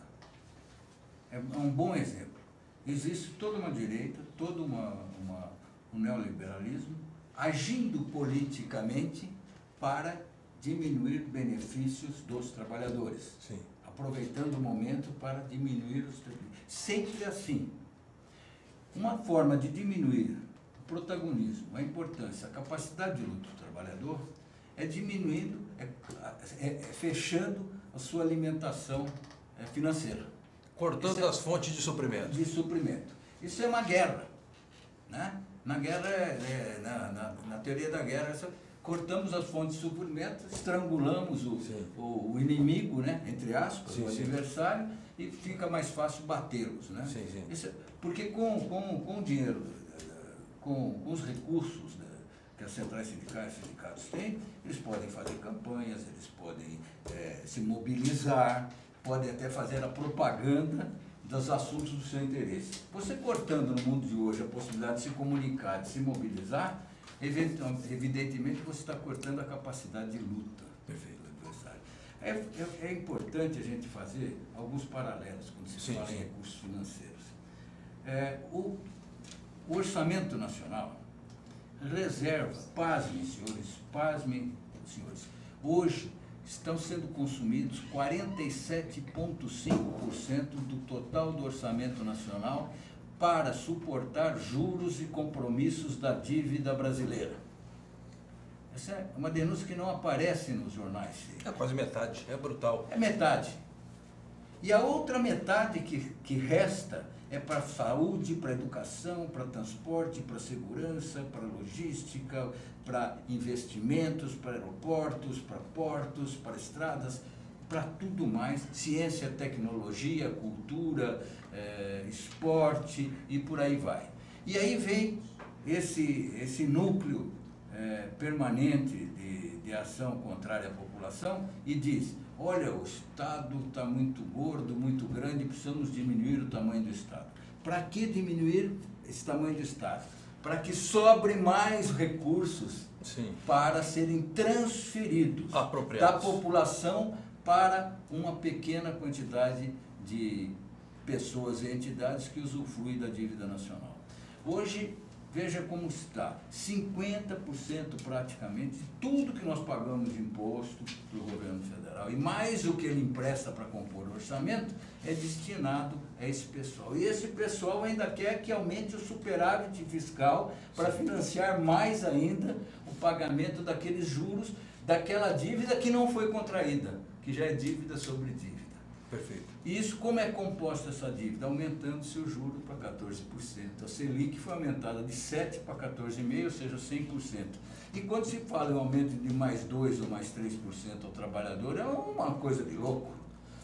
É um bom exemplo. Existe toda uma direita, todo um neoliberalismo agindo politicamente para diminuir benefícios dos trabalhadores. Sim. Aproveitando o momento para diminuir os benefícios. Sempre assim. Uma forma de diminuir o protagonismo, a importância, a capacidade de luta do trabalhador é diminuindo, fechando a sua alimentação financeira. Cortando as fontes de suprimento. De suprimento. Isso é uma guerra, né? Na guerra, na teoria da guerra, cortamos as fontes de suprimento, estrangulamos o inimigo, né? Entre aspas, o adversário, e fica mais fácil batê-los, né? Isso, porque com o dinheiro, com os recursos que as centrais sindicais e sindicatos têm, eles podem fazer campanhas, eles podem se mobilizar, podem até fazer a propaganda dos assuntos do seu interesse. Você cortando no mundo de hoje a possibilidade de se comunicar, de se mobilizar, evidentemente você está cortando a capacidade de luta do adversário. É importante a gente fazer alguns paralelos quando se fala em recursos financeiros. O orçamento nacional reserva, pasmem senhores, hoje estão sendo consumidos 47,5% do total do orçamento nacional para suportar juros e compromissos da dívida brasileira. Essa é uma denúncia que não aparece nos jornais. É quase metade, é brutal. É metade. E a outra metade que resta é para saúde, para educação, para transporte, para segurança, para logística, para investimentos, para aeroportos, para portos, para estradas, para tudo mais, ciência, tecnologia, cultura, esporte e por aí vai. E aí vem esse núcleo permanente de ação contrária à população e diz: olha, o Estado está muito gordo, muito grande, precisamos diminuir o tamanho do Estado. Para que diminuir esse tamanho do Estado? Para que sobre mais recursos para serem transferidos da população para uma pequena quantidade de pessoas e entidades que usufruem da dívida nacional. Hoje, veja como está, 50% praticamente de tudo que nós pagamos de imposto para o governo federal, e mais o que ele empresta para compor o orçamento, é destinado a esse pessoal. E esse pessoal ainda quer que aumente o superávit fiscal para financiar mais ainda o pagamento daqueles juros, daquela dívida que não foi contraída, que já é dívida sobre dívida. Perfeito. Isso, como é composta essa dívida? Aumentando seu juro para 14%. A Selic foi aumentada de 7% para 14,5%, ou seja, 100%. E quando se fala em aumento de mais 2% ou mais 3% ao trabalhador, é uma coisa de louco.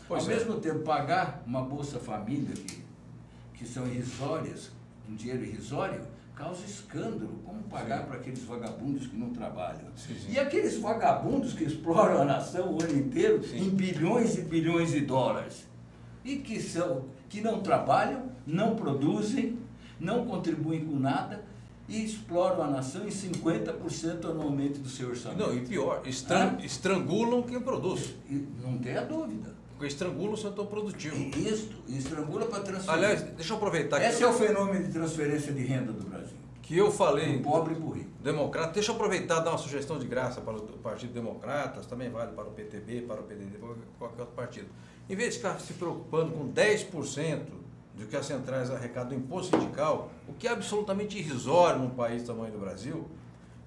Ao mesmo tempo, pagar uma Bolsa Família, que são irrisórias, um dinheiro irrisório, causa escândalo. Como pagar para aqueles vagabundos que não trabalham? E aqueles vagabundos que exploram a nação o ano inteiro em bilhões e bilhões de dólares. E que não trabalham, não produzem, não contribuem com nada e exploram a nação em 50% anualmente do seu orçamento. Não, e pior, estrangulam quem produz. Não tenha dúvida. Porque estrangula o setor produtivo. Isso, estrangula para transferir. Aliás, deixa eu aproveitar Esse é o fenômeno de transferência de renda do Brasil. Que eu falei. Do pobre para o rico. Democrata. Deixa eu aproveitar e dar uma sugestão de graça para o Partido Democratas, também vale para o PTB, para o PDT, para qualquer outro partido. Em vez de ficar se preocupando com 10% do que as centrais arrecadam do imposto sindical, o que é absolutamente irrisório num país do tamanho do Brasil,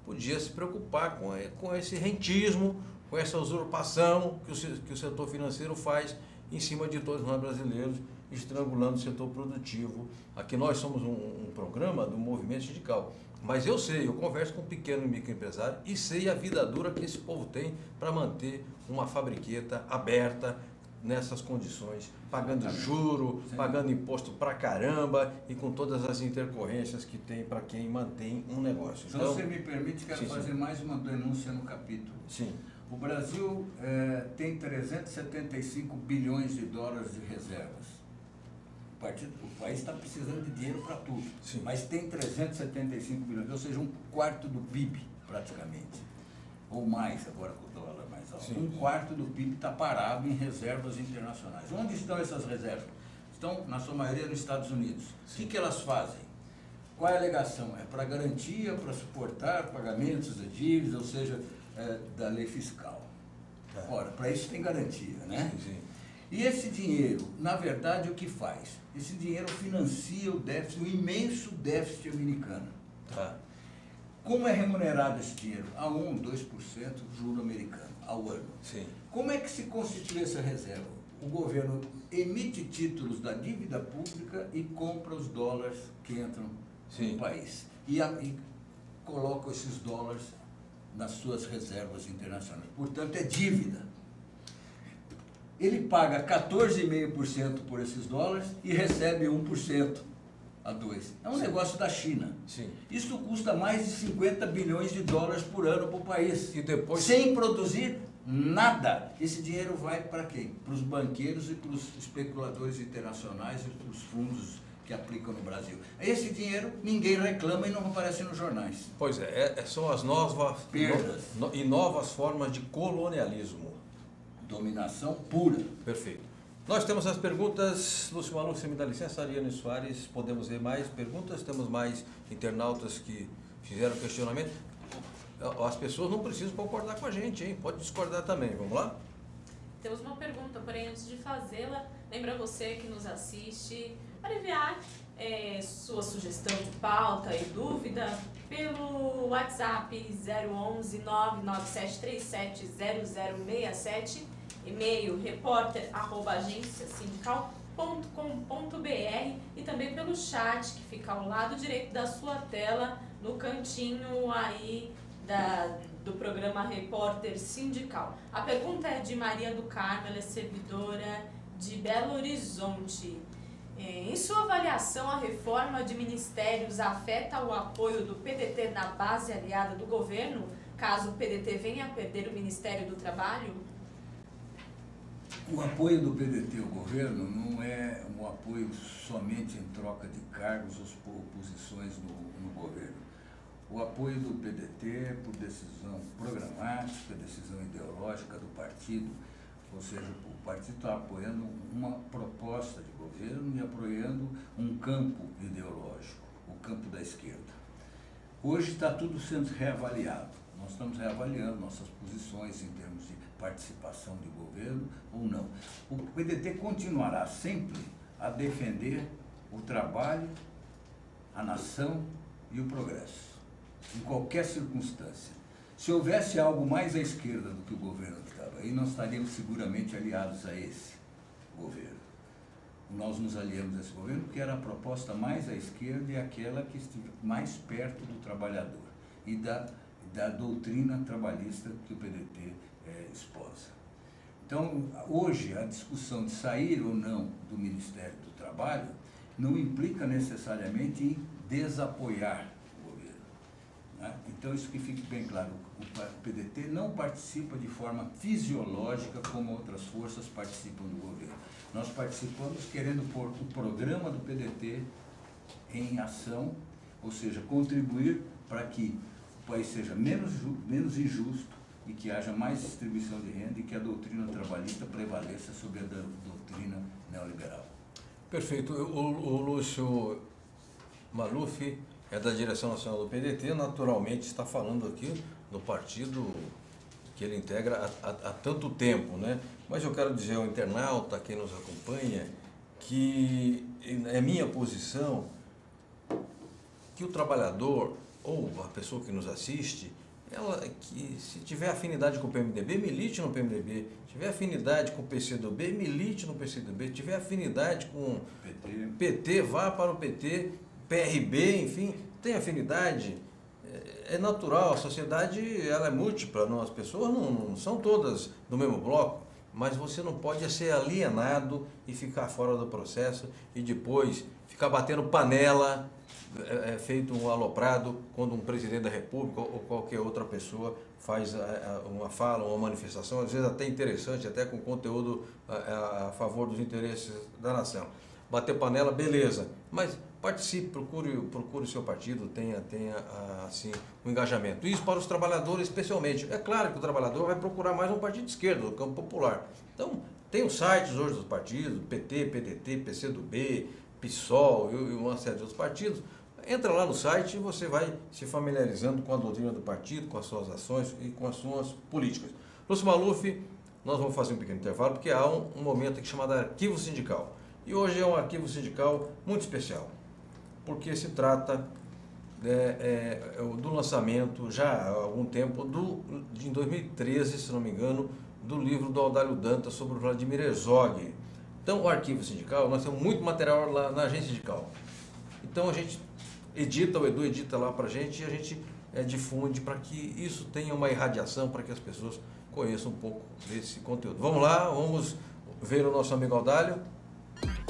podia se preocupar com esse rentismo, com essa usurpação que o setor financeiro faz em cima de todos nós brasileiros, estrangulando o setor produtivo. Aqui nós somos um programa do movimento sindical, mas eu converso com pequeno e microempresário e sei a vida dura que esse povo tem para manter uma fabriqueta aberta nessas condições, pagando juro, pagando imposto pra caramba e com todas as intercorrências que tem para quem mantém um negócio. Então, se você me permite, quero fazer mais uma denúncia no capítulo. Sim. O Brasil tem 375 bilhões de dólares de reservas. O país está precisando de dinheiro para tudo, mas tem 375 bilhões, ou seja, um quarto do PIB praticamente, ou mais agora com o dólar mais alto. Um quarto do PIB está parado em reservas internacionais. Onde estão essas reservas? Estão, na sua maioria, nos Estados Unidos. O que elas fazem? Qual é a alegação? É para garantia, para suportar pagamentos de dívidas, ou seja, da lei fiscal. Ora, para isso tem garantia, né? E esse dinheiro, na verdade, o que faz? Esse dinheiro financia o déficit, o imenso déficit americano. Como é remunerado esse dinheiro? A 1, 2% juro americano ao ano. Como é que se constitui essa reserva? o governo emite títulos da dívida pública e compra os dólares que entram no país. E coloca esses dólares nas suas reservas internacionais. Portanto, é dívida. Ele paga 14,5% por esses dólares e recebe 1% a 2%. É um negócio da China. Sim. Isso custa mais de 50 bilhões de dólares por ano para o país. E depois... Sem produzir nada. Esse dinheiro vai para quem? Para os banqueiros e para os especuladores internacionais e para os fundos que aplicam no Brasil. Esse dinheiro ninguém reclama e não aparece nos jornais. Pois é, são as novas perdas e novas formas de colonialismo. Dominação pura. Perfeito. Nós temos as perguntas. Lúcio Maluf, você me dá licença, Ariane Soares, podemos ver mais perguntas, temos mais internautas que fizeram questionamento. As pessoas não precisam concordar com a gente, hein? Pode discordar também, vamos lá? Temos uma pergunta, porém antes de fazê-la, lembra você que nos assiste para enviar sua sugestão de pauta e dúvida pelo WhatsApp 011 99737 0067, e-mail repórter@agenciasindical.com.br e também pelo chat que fica ao lado direito da sua tela, no cantinho aí do programa Repórter Sindical. A pergunta é de Maria do Carmo, ela é servidora de Belo Horizonte. Em sua avaliação, a reforma de ministérios afeta o apoio do PDT na base aliada do governo, caso o PDT venha a perder o Ministério do Trabalho? O apoio do PDT ao governo não é um apoio somente em troca de cargos ou posições no governo. O apoio do PDT é por decisão programática, decisão ideológica do partido, ou seja, o partido está apoiando uma proposta de governo e apoiando um campo ideológico, o campo da esquerda. Hoje está tudo sendo reavaliado. Nós estamos reavaliando nossas posições em termos de participação de governo ou não. O PDT continuará sempre a defender o trabalho, a nação e o progresso, em qualquer circunstância. Se houvesse algo mais à esquerda do que o governo que estava aí, nós estaríamos seguramente aliados a esse governo. Nós nos aliamos a esse governo porque era a proposta mais à esquerda e aquela que estive mais perto do trabalhador e da doutrina trabalhista que o PDT esposa. Então, hoje, a discussão de sair ou não do Ministério do Trabalho não implica necessariamente em desapoiar o governo, né? Então, isso que fique bem claro, o PDT não participa de forma fisiológica como outras forças participam do governo. Nós participamos querendo pôr o programa do PDT em ação, ou seja, contribuir para que o país seja menos injusto e que haja mais distribuição de renda e que a doutrina trabalhista prevaleça sobre a doutrina neoliberal. Perfeito. O Lúcio Maluf é da direção nacional do PDT, naturalmente está falando aqui do partido que ele integra há tanto tempo, né? Mas eu quero dizer ao internauta, quem nos acompanha, que é minha posição que o trabalhador ou a pessoa que nos assiste, ela que se tiver afinidade com o PMDB, milite no PMDB, tiver afinidade com o PCdoB, milite no PCdoB, tiver afinidade com o PT, vá para o PT, PRB, enfim, tem afinidade, é natural, a sociedade ela é múltipla, não, as pessoas não são todas do mesmo bloco, mas você não pode ser alienado e ficar fora do processo e depois ficar batendo panela, feito um aloprado quando um presidente da República ou qualquer outra pessoa faz uma fala, uma manifestação, às vezes até interessante, até com conteúdo a favor dos interesses da nação. Bater panela, beleza, mas participe, procure o seu partido, tenha assim, um engajamento. Isso para os trabalhadores especialmente. É claro que o trabalhador vai procurar mais um partido de esquerda, no campo popular. Então, tem os sites hoje dos partidos, PT, PDT, PCdoB, PSOL e uma série de outros partidos. Entra lá no site e você vai se familiarizando com a doutrina do partido, com as suas ações e com as suas políticas. Lúcio Maluf, nós vamos fazer um pequeno intervalo, porque há um momento aqui chamado Arquivo Sindical. E hoje é um arquivo sindical muito especial, porque se trata do lançamento, já há algum tempo, em 2013, se não me engano, do livro do Audálio Dantas sobre o Vladimir Herzog. Então, o arquivo sindical, nós temos muito material lá na agência sindical. Então, a gente edita, o Edu edita lá para a gente e a gente difunde para que isso tenha uma irradiação, para que as pessoas conheçam um pouco desse conteúdo. Vamos lá, vamos ver o nosso amigo Audálio.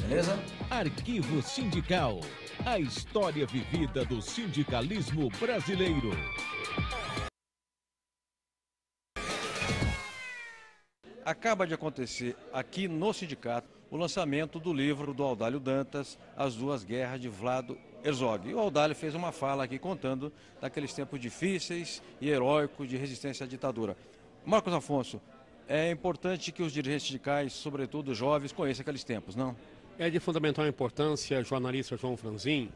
Beleza? Arquivo Sindical. A história vivida do sindicalismo brasileiro. Acaba de acontecer aqui no sindicato o lançamento do livro do Audálio Dantas, As Duas Guerras de Vlado Herzog. E o Audálio fez uma fala aqui contando daqueles tempos difíceis e heróicos de resistência à ditadura. Marcos Afonso, é importante que os dirigentes sindicais, sobretudo os jovens, conheçam aqueles tempos, não? É de fundamental importância, jornalista João Franzin.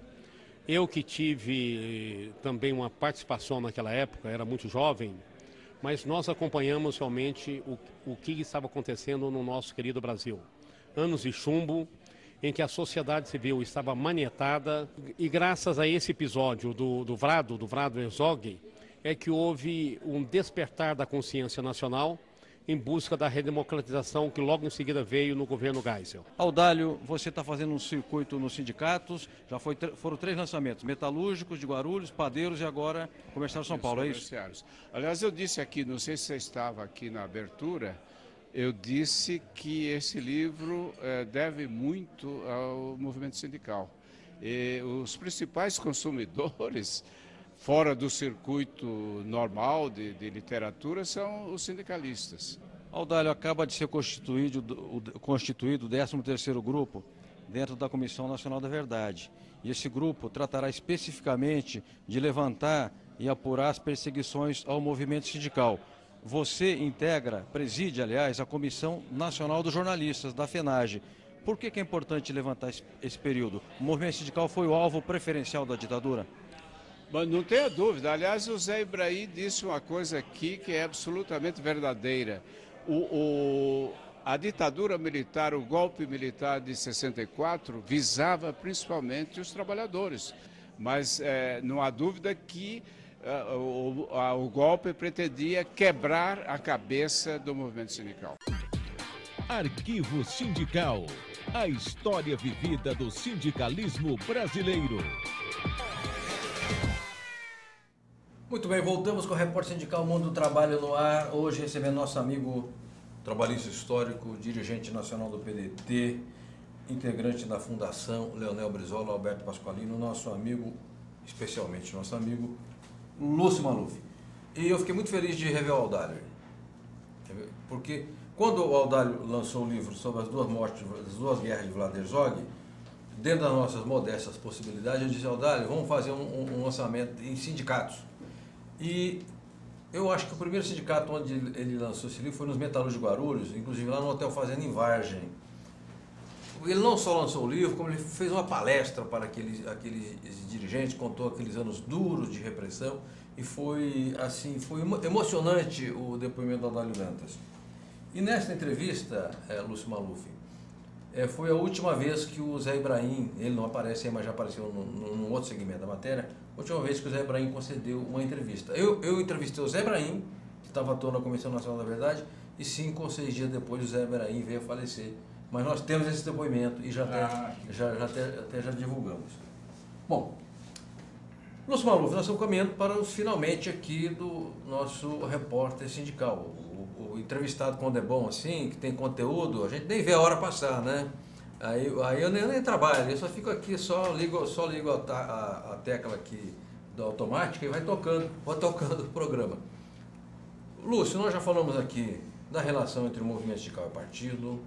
Eu que tive também uma participação naquela época, era muito jovem, mas nós acompanhamos realmente o que estava acontecendo no nosso querido Brasil. Anos de chumbo, em que a sociedade civil estava manietada, e graças a esse episódio do Vlado Herzog, é que houve um despertar da consciência nacional em busca da redemocratização que logo em seguida veio no governo Geisel. Audálio, você está fazendo um circuito nos sindicatos, já foram 3 lançamentos, metalúrgicos de Guarulhos, padeiros e agora Comerciários de São Paulo, é isso? Aliás, eu disse aqui, não sei se você estava aqui na abertura, eu disse que esse livro deve muito ao movimento sindical. E os principais consumidores, fora do circuito normal de literatura, são os sindicalistas. Audálio, acaba de ser constituído o 13º grupo dentro da Comissão Nacional da Verdade. E esse grupo tratará especificamente de levantar e apurar as perseguições ao movimento sindical. Você preside, aliás, a Comissão Nacional dos Jornalistas, da FENAGE. Por que é importante levantar esse período? O movimento sindical foi o alvo preferencial da ditadura? Mas não tenha dúvida. Aliás, o Zé Ibrahim disse uma coisa aqui que é absolutamente verdadeira. A ditadura militar, o golpe militar de 64, visava principalmente os trabalhadores. Mas não há dúvida que o golpe pretendia quebrar a cabeça do movimento sindical. Arquivo Sindical. A história vivida do sindicalismo brasileiro. Muito bem, voltamos com o Repórter Sindical Mundo do Trabalho no ar. Hoje recebendo nosso amigo trabalhista histórico, dirigente nacional do PDT, integrante da Fundação Leonel Brizola, Alberto Pasqualino, nosso amigo, especialmente nosso amigo, Lúcio Maluf. E eu fiquei muito feliz de rever o Audálio, porque quando o Audálio lançou o livro sobre as duas guerras de Vlado Herzog, dentro das nossas modestas possibilidades, eu disse, Audálio, vamos fazer um lançamento em sindicatos. E eu acho que o primeiro sindicato onde ele lançou esse livro foi nos Metalúrgicos de Guarulhos, inclusive lá no Hotel Fazenda em Vargem. Ele não só lançou o livro, como ele fez uma palestra para aqueles dirigentes, contou aqueles anos duros de repressão, e foi emocionante o depoimento do Audálio Dantas. E nesta entrevista, Lúcio Maluf, foi a última vez que o Zé Ibrahim, ele não aparece aí, mas já apareceu num outro segmento da matéria, a última vez que o Zé Ibrahim concedeu uma entrevista. Eu entrevistei o Zé Ibrahim, que estava atuando na Comissão Nacional da Verdade, e 5 ou 6 dias depois o Zé Ibrahim veio a falecer. Mas nós temos esse depoimento e já divulgamos. Bom, Lúcio Maluf, nós estamos caminhando para os finalmente aqui do nosso repórter sindical. O entrevistado, quando é bom assim, que tem conteúdo, a gente nem vê a hora passar, né? Aí eu nem trabalho, eu só fico aqui, só ligo a tecla aqui da automática e vou tocando o programa. Lúcio, nós já falamos aqui da relação entre o movimento sindical e partido,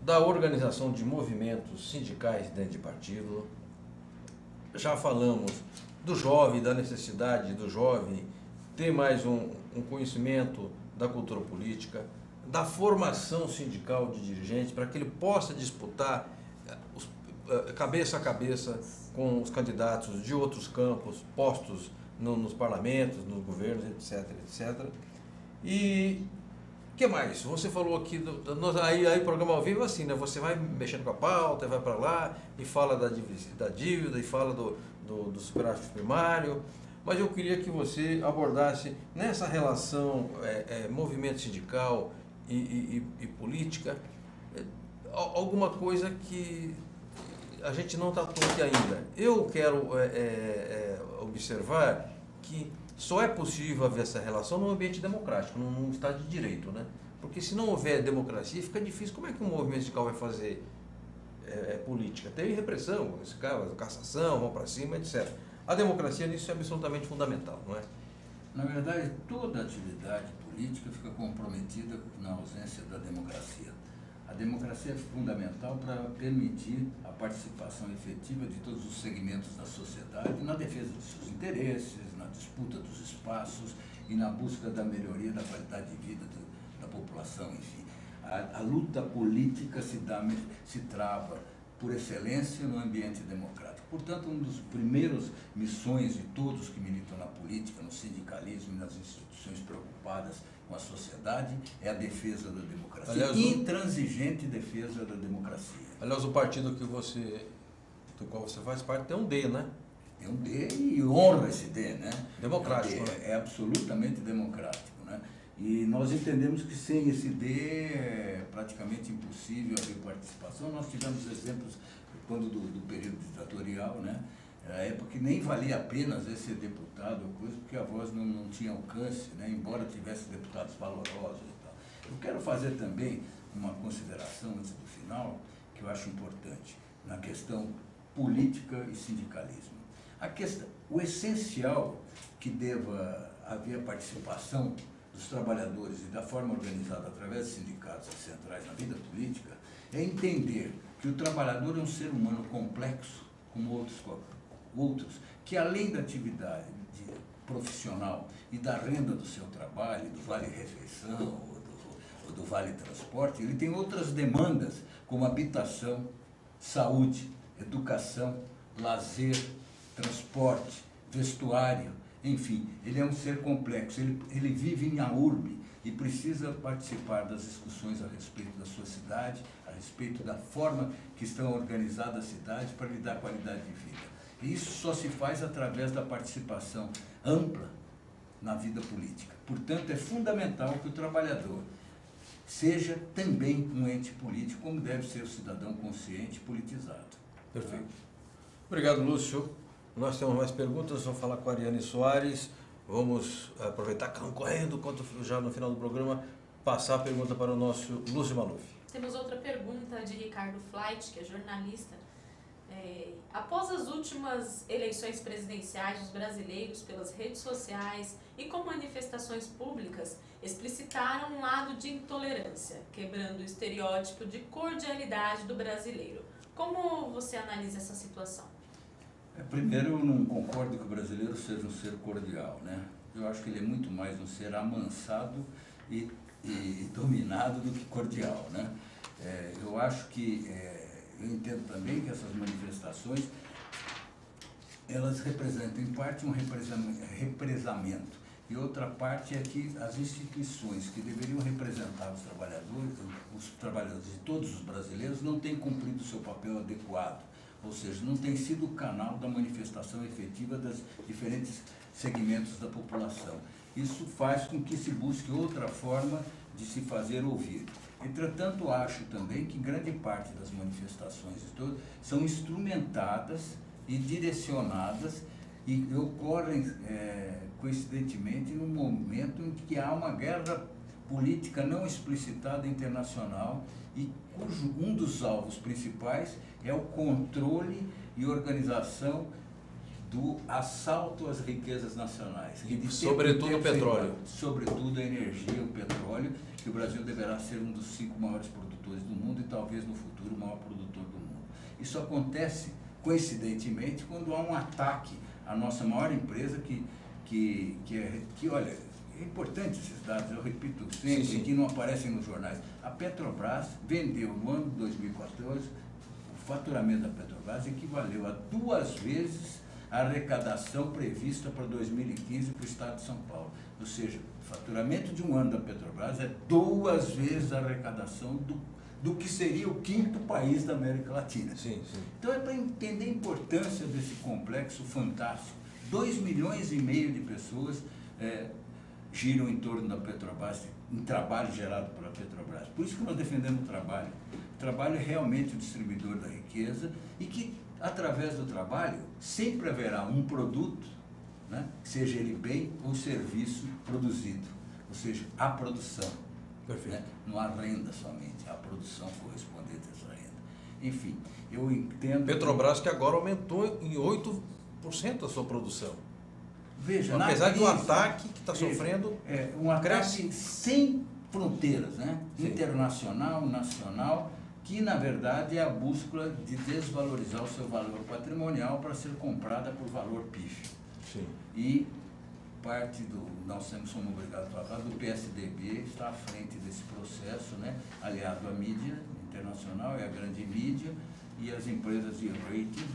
da organização de movimentos sindicais dentro de partido, já falamos do jovem, da necessidade do jovem ter mais um conhecimento da cultura política, da formação sindical de dirigentes, para que ele possa disputar cabeça a cabeça com os candidatos de outros campos, postos nos parlamentos, nos governos, etc, etc. E o que mais? Você falou aqui, aí o programa ao vivo é assim, né? Você vai mexendo com a pauta, vai para lá e fala da dívida, e fala do superávit primário. mas eu queria que você abordasse nessa relação movimento sindical e política, alguma coisa que a gente não está aqui ainda. Eu quero observar que só é possível haver essa relação num ambiente democrático, num Estado de Direito, né? Porque se não houver democracia, fica difícil. Como é que um movimento sindical vai fazer política? Tem repressão, nesse caso, cassação, vão para cima, etc. A democracia nisso é absolutamente fundamental, não é? Na verdade, toda atividade política fica comprometida na ausência da democracia. A democracia é fundamental para permitir a participação efetiva de todos os segmentos da sociedade na defesa dos seus interesses, na disputa dos espaços e na busca da melhoria da qualidade de vida da população, enfim. A luta política se trava por excelência no ambiente democrático. Portanto, uma das primeiras missões de todos que militam na política, no sindicalismo e nas instituições preocupadas com a sociedade é a defesa da democracia. Aliás, intransigente defesa da democracia. Aliás, o partido do qual você faz parte tem um D, né? Tem um D e honra esse D, né? Democrático. É absolutamente democrático, né? E nós entendemos que sem esse D é praticamente impossível haver participação. Nós tivemos exemplos quando do período ditatorial, né? Na época que nem valia a pena às vezes ser deputado ou coisa, porque a voz não tinha alcance, né? Embora tivesse deputados valorosos e tal. Eu quero fazer também uma consideração antes do final, que eu acho importante, na questão política e sindicalismo. O essencial que deva haver a participação dos trabalhadores e da forma organizada através de sindicatos e centrais na vida política é entender que o trabalhador é um ser humano complexo, como outros, que além da atividade profissional e da renda do seu trabalho, do vale-refeição ou do vale-transporte, ele tem outras demandas, como habitação, saúde, educação, lazer, transporte, vestuário, enfim, ele é um ser complexo, ele vive em a urbe e precisa participar das discussões a respeito da sua cidade, a respeito da forma que estão organizadas as cidades para lhe dar qualidade de vida. E isso só se faz através da participação ampla na vida política. Portanto, é fundamental que o trabalhador seja também um ente político, como deve ser o cidadão consciente e politizado. Perfeito. Obrigado, Lúcio. Nós temos mais perguntas, vou falar com a Ariane Soares. Vamos aproveitar que estão correndo, enquanto já no final do programa, passar a pergunta para o nosso Lúcio Maluf. Temos outra pergunta de Ricardo Flight, que é jornalista. Após as últimas eleições presidenciais, os brasileiros, pelas redes sociais e com manifestações públicas, explicitaram um lado de intolerância, quebrando o estereótipo de cordialidade do brasileiro. Como você analisa essa situação? Primeiro, eu não concordo que o brasileiro seja um ser cordial, né? Eu acho que ele é muito mais um ser amansado e dominado do que cordial, né? Eu acho que, eu entendo também que essas manifestações, elas representam, em parte, um represamento, e outra parte é que as instituições que deveriam representar os trabalhadores de todos os brasileiros não têm cumprido o seu papel adequado. Ou seja, não tem sido o canal da manifestação efetiva das diferentes segmentos da população. Isso faz com que se busque outra forma de se fazer ouvir. Entretanto, acho também que grande parte das manifestações são instrumentadas e direcionadas e ocorrem, coincidentemente, num momento em que há uma guerra política não explicitada internacional e cujo um dos alvos principais é o controle e organização do assalto às riquezas nacionais. Sobretudo o petróleo. Sobretudo a energia, o petróleo, que o Brasil deverá ser um dos 5 maiores produtores do mundo e talvez no futuro o maior produtor do mundo. Isso acontece, coincidentemente, quando há um ataque à nossa maior empresa que olha, é importante esses dados, eu repito sempre, sim, que não aparecem nos jornais. A Petrobras vendeu no ano de 2014, o faturamento da Petrobras equivaleu a 2 vezes a arrecadação prevista para 2015 para o estado de São Paulo. Ou seja, o faturamento de um ano da Petrobras é 2 vezes a arrecadação do que seria o 5º país da América Latina. Sim, sim. Então é para entender a importância desse complexo fantástico 2,5 milhões de pessoas giram em torno da Petrobras, em trabalho gerado pela Petrobras. Por isso que nós defendemos o trabalho. O trabalho é realmente o distribuidor da riqueza e que, através do trabalho, sempre haverá um produto, né, seja ele bem ou serviço produzido, ou seja, a produção. Perfeito. Né? Não há renda somente, há a produção correspondente a essa renda. Enfim, eu entendo... Petrobras que agora aumentou em 8% a sua produção. Veja, apesar do ataque que está sofrendo, um ataque sem fronteiras, né? Internacional, nacional, que na verdade é a bússola de desvalorizar o seu valor patrimonial para ser comprada por valor pífio. Sim. E parte nós somos obrigados a falar, do PSDB está à frente desse processo, né? Aliado à mídia internacional e à grande mídia e as empresas de rating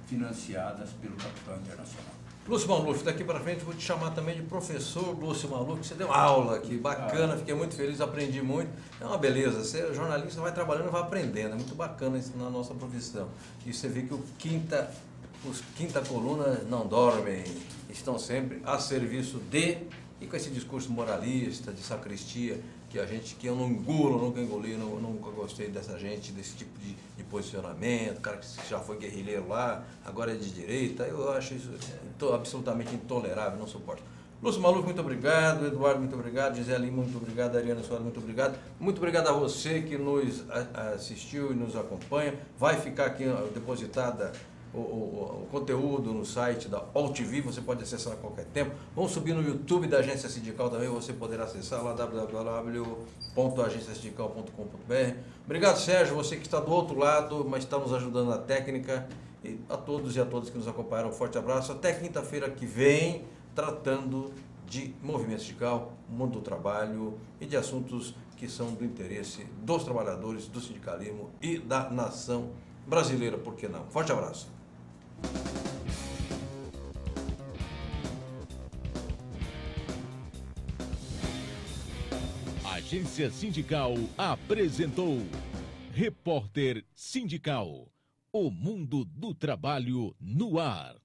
financiadas pelo capital internacional. Lúcio Maluf, daqui para frente vou te chamar também de professor Lúcio Maluf, você deu aula aqui, bacana, fiquei muito feliz, aprendi muito. É uma beleza, ser jornalista vai trabalhando e vai aprendendo, é muito bacana isso na nossa profissão. E você vê que os quinta coluna não dormem, estão sempre a serviço de, e com esse discurso moralista, de sacristia, que eu não engulo, nunca engoli, nunca gostei dessa gente, desse tipo de posicionamento, cara que já foi guerrilheiro lá, agora é de direita, eu acho isso absolutamente intolerável, não suporto. Lúcio Maluf, muito obrigado, Eduardo, muito obrigado, Gisele, muito obrigado, Ariana Soares, muito obrigado a você que nos assistiu e nos acompanha, vai ficar aqui depositada o conteúdo no site da AltV, você pode acessar a qualquer tempo. Vamos subir no YouTube da Agência Sindical também, você poderá acessar lá www.agenciasindical.com.br. Obrigado, Sérgio, você que está do outro lado, mas está nos ajudando na técnica. E a todos e a todas que nos acompanharam, um forte abraço. Até quinta-feira que vem, tratando de movimento sindical, mundo do trabalho e de assuntos que são do interesse dos trabalhadores, do sindicalismo e da nação brasileira, por que não? Forte abraço. Agência Sindical apresentou Repórter Sindical, o mundo do trabalho no ar.